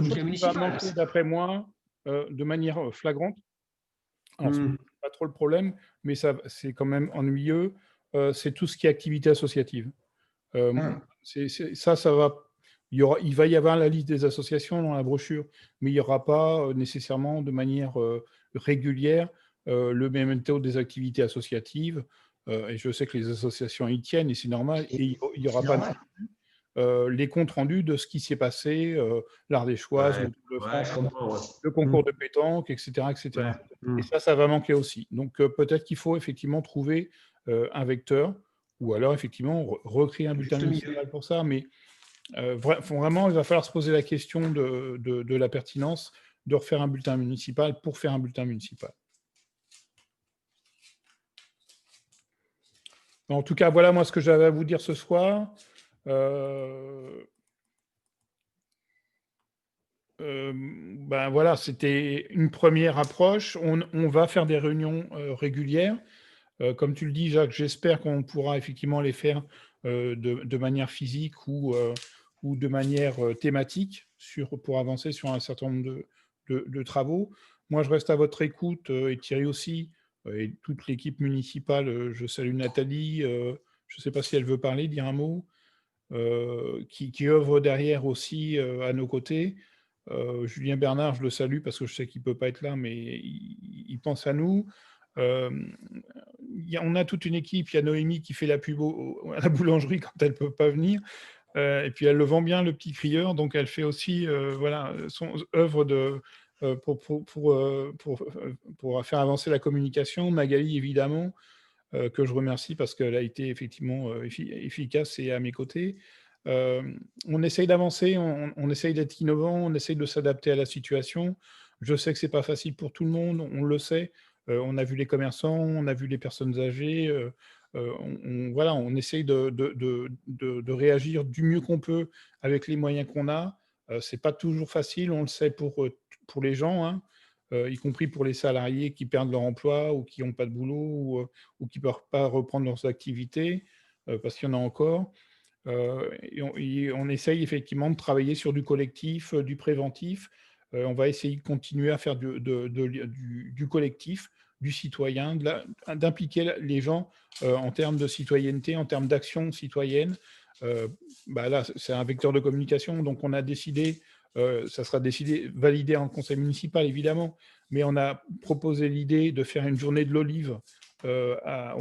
A: bulletin municipal.
B: D'après moi, de manière flagrante, alors, c'est pas trop le problème, mais c'est quand même ennuyeux, c'est tout ce qui est activité associative. Ça va. Il va y avoir la liste des associations dans la brochure, mais il n'y aura pas nécessairement de manière régulière le memento des activités associatives. Et je sais que les associations y tiennent, et c'est normal. Et il n'y aura pas les comptes rendus de ce qui s'est passé, l'Ardéchoise, le concours de pétanque, etc. etc. Et ça va manquer aussi. Donc peut-être qu'il faut effectivement trouver un vecteur, ou alors effectivement recréer un bulletin municipal pour ça, mais vraiment, il va falloir se poser la question de la pertinence de refaire un bulletin municipal pour faire un bulletin municipal. En tout cas, voilà moi ce que j'avais à vous dire ce soir. Ben voilà, c'était une première approche. On va faire des réunions régulières. Comme tu le dis, Jacques, j'espère qu'on pourra effectivement les faire de manière physique ou de manière thématique pour avancer sur un certain nombre de travaux. Moi, je reste à votre écoute, et Thierry aussi, et toute l'équipe municipale. Je salue Nathalie, je ne sais pas si elle veut parler, dire un mot, qui œuvre derrière aussi à nos côtés. Julien Bernard, je le salue parce que je sais qu'il ne peut pas être là, mais il pense à nous. On a toute une équipe. Il y a Noémie qui fait la pub à la boulangerie quand elle ne peut pas venir. Et puis elle le vend bien, le petit crieur. Donc elle fait aussi voilà, son œuvre pour faire avancer la communication. Magali, évidemment, que je remercie parce qu'elle a été effectivement efficace et à mes côtés. On essaye d'avancer, on essaye d'être innovant, on essaye de s'adapter à la situation. Je sais que ce n'est pas facile pour tout le monde, on le sait. On a vu les commerçants, on a vu les personnes âgées. Voilà, on essaye de réagir du mieux qu'on peut avec les moyens qu'on a. Ce n'est pas toujours facile, on le sait pour les gens, hein, y compris pour les salariés qui perdent leur emploi ou qui n'ont pas de boulot ou qui ne peuvent pas reprendre leurs activités, parce qu'il y en a encore. Et on essaye effectivement de travailler sur du collectif, du préventif. On va essayer de continuer à faire du collectif, du citoyen, d'impliquer les gens en termes de citoyenneté, en termes d'action citoyenne. Là, c'est un vecteur de communication, donc on a décidé, ça sera validé en conseil municipal évidemment, mais on a proposé l'idée de faire une journée de l'olive à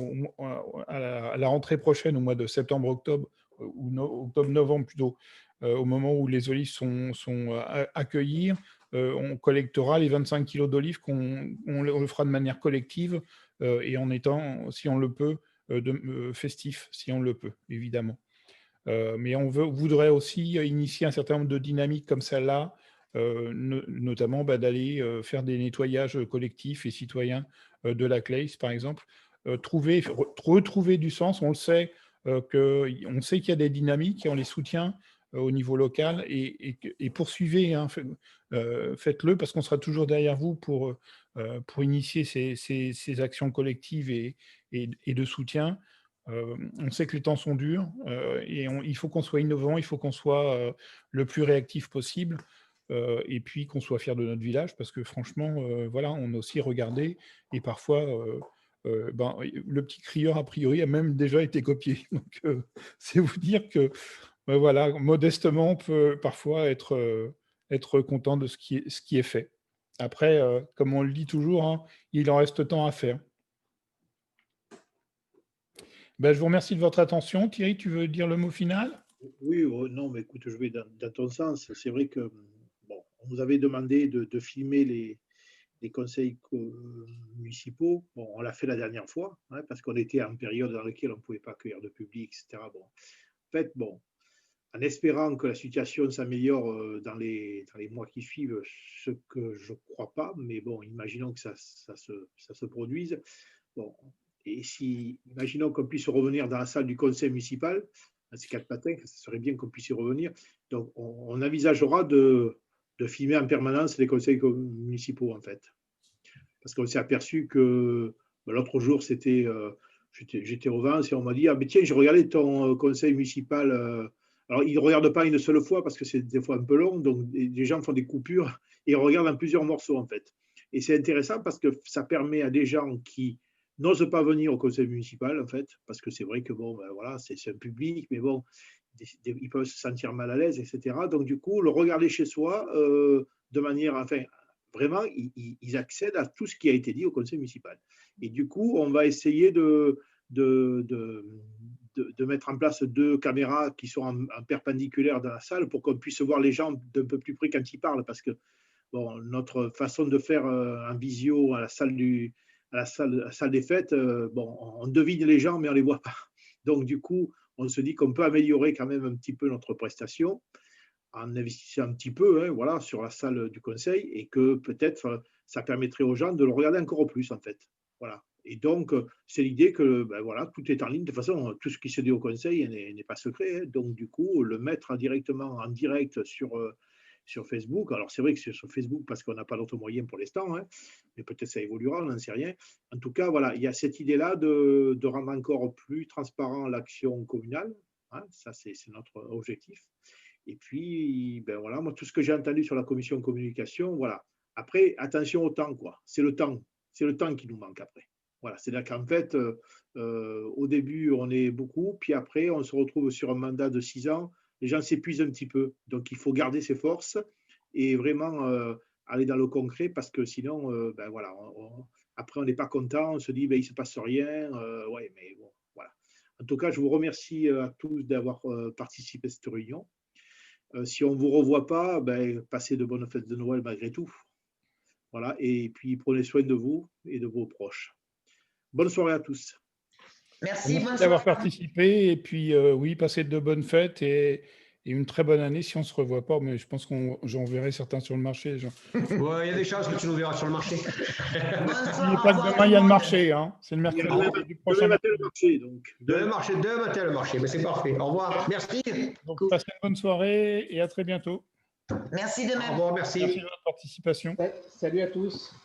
B: la rentrée prochaine, au mois de septembre-octobre, ou octobre-novembre plutôt, au moment où les olives sont à accueillir. On collectera les 25 kilos d'olives, on le fera de manière collective et en étant, si on le peut, festif, si on le peut, évidemment. Mais on voudrait aussi initier un certain nombre de dynamiques comme celle-là, notamment d'aller faire des nettoyages collectifs et citoyens de la Claise, par exemple. Retrouver du sens, on le sait, on sait qu'il y a des dynamiques et on les soutient au niveau local et poursuivez, hein, faites-le parce qu'on sera toujours derrière vous pour initier ces actions collectives et de soutien. On sait que les temps sont durs et il faut qu'on soit innovant, il faut qu'on soit le plus réactif possible et puis qu'on soit fier de notre village parce que franchement, voilà, on a aussi regardé et parfois le petit crieur a priori a même déjà été copié. Donc c'est vous dire que voilà, modestement, on peut parfois être content de ce qui est fait. Après, comme on le dit toujours, hein, il en reste tant à faire. Je vous remercie de votre attention. Thierry, tu veux dire le mot final?
F: Oui, non, mais écoute, je vais dans ton sens. C'est vrai que bon, on nous avait demandé de filmer les conseils municipaux. Bon, on l'a fait la dernière fois, hein, parce qu'on était en période dans laquelle on ne pouvait pas accueillir de public, etc. Bon, en fait, bon, en espérant que la situation s'améliore dans les mois qui suivent, ce que je ne crois pas, mais bon, imaginons que ça se produise. Bon, et imaginons qu'on puisse revenir dans la salle du conseil municipal, à ces 4 matins, ce serait bien qu'on puisse y revenir. Donc, on envisagera de filmer en permanence les conseils municipaux, en fait. Parce qu'on s'est aperçu que l'autre jour, j'étais au Vence et on m'a dit « Ah, mais tiens, j'ai regardé ton conseil municipal. » Alors, ils ne regardent pas une seule fois parce que c'est des fois un peu long, donc les gens font des coupures et ils regardent en plusieurs morceaux, en fait. Et c'est intéressant parce que ça permet à des gens qui n'osent pas venir au conseil municipal, en fait, parce que c'est vrai que, bon, voilà, c'est un public, mais bon, ils peuvent se sentir mal à l'aise, etc. Donc, du coup, le regarder chez soi, de manière, enfin, vraiment, ils accèdent à tout ce qui a été dit au conseil municipal. Et du coup, on va essayer de mettre en place 2 caméras qui sont en perpendiculaire dans la salle pour qu'on puisse voir les gens d'un peu plus près quand ils parlent, parce que bon, notre façon de faire en visio à la salle des fêtes, bon, on devine les gens, mais on ne les voit pas. Donc, du coup, on se dit qu'on peut améliorer quand même un petit peu notre prestation en investissant un petit peu, hein, voilà, sur la salle du conseil et que peut-être ça permettrait aux gens de le regarder encore plus, en fait. Voilà. Et donc, c'est l'idée que voilà, tout est en ligne. De toute façon, tout ce qui se dit au conseil n'est pas secret. Hein. Donc, du coup, le mettre directement en direct sur Facebook. Alors, c'est vrai que c'est sur Facebook parce qu'on n'a pas d'autres moyens pour l'instant, hein, mais peut-être ça évoluera, on n'en sait rien. En tout cas, voilà, il y a cette idée-là de rendre encore plus transparent l'action communale. Hein, ça, c'est notre objectif. Et puis, voilà, moi, tout ce que j'ai entendu sur la commission communication, voilà. Après, attention au temps, quoi. C'est le temps qui nous manque après. Voilà, c'est-à-dire qu'en fait, au début, on est beaucoup, puis après, on se retrouve sur un mandat de 6 ans. Les gens s'épuisent un petit peu. Donc, il faut garder ses forces et vraiment aller dans le concret, parce que sinon, ben voilà, après on n'est pas content, on se dit ben, il ne se passe rien. Ouais, mais bon, voilà. En tout cas, je vous remercie à tous d'avoir participé à cette réunion. Si on ne vous revoit pas, ben, passez de bonnes fêtes de Noël malgré tout. Voilà, et puis prenez soin de vous et de vos proches. Bonne soirée à tous.
H: Merci, bonne
B: d'avoir
H: soirée.
B: participé. Et puis, oui, passez de bonnes fêtes et une très bonne année si on ne se revoit pas. Mais je pense j'en verrai certains sur le marché.
A: Ouais, il y a des chances que tu nous verras sur le marché.
B: N'oubliez pas que demain, il y a le marché. Hein. C'est le mercredi du prochain
F: matin le marché.
A: Demain matin le marché. Mais c'est parfait. Au revoir. Merci.
B: Donc, passez une bonne soirée et à très bientôt.
H: Merci de même.
A: Au revoir, merci.
B: Merci de votre participation.
G: Salut à tous.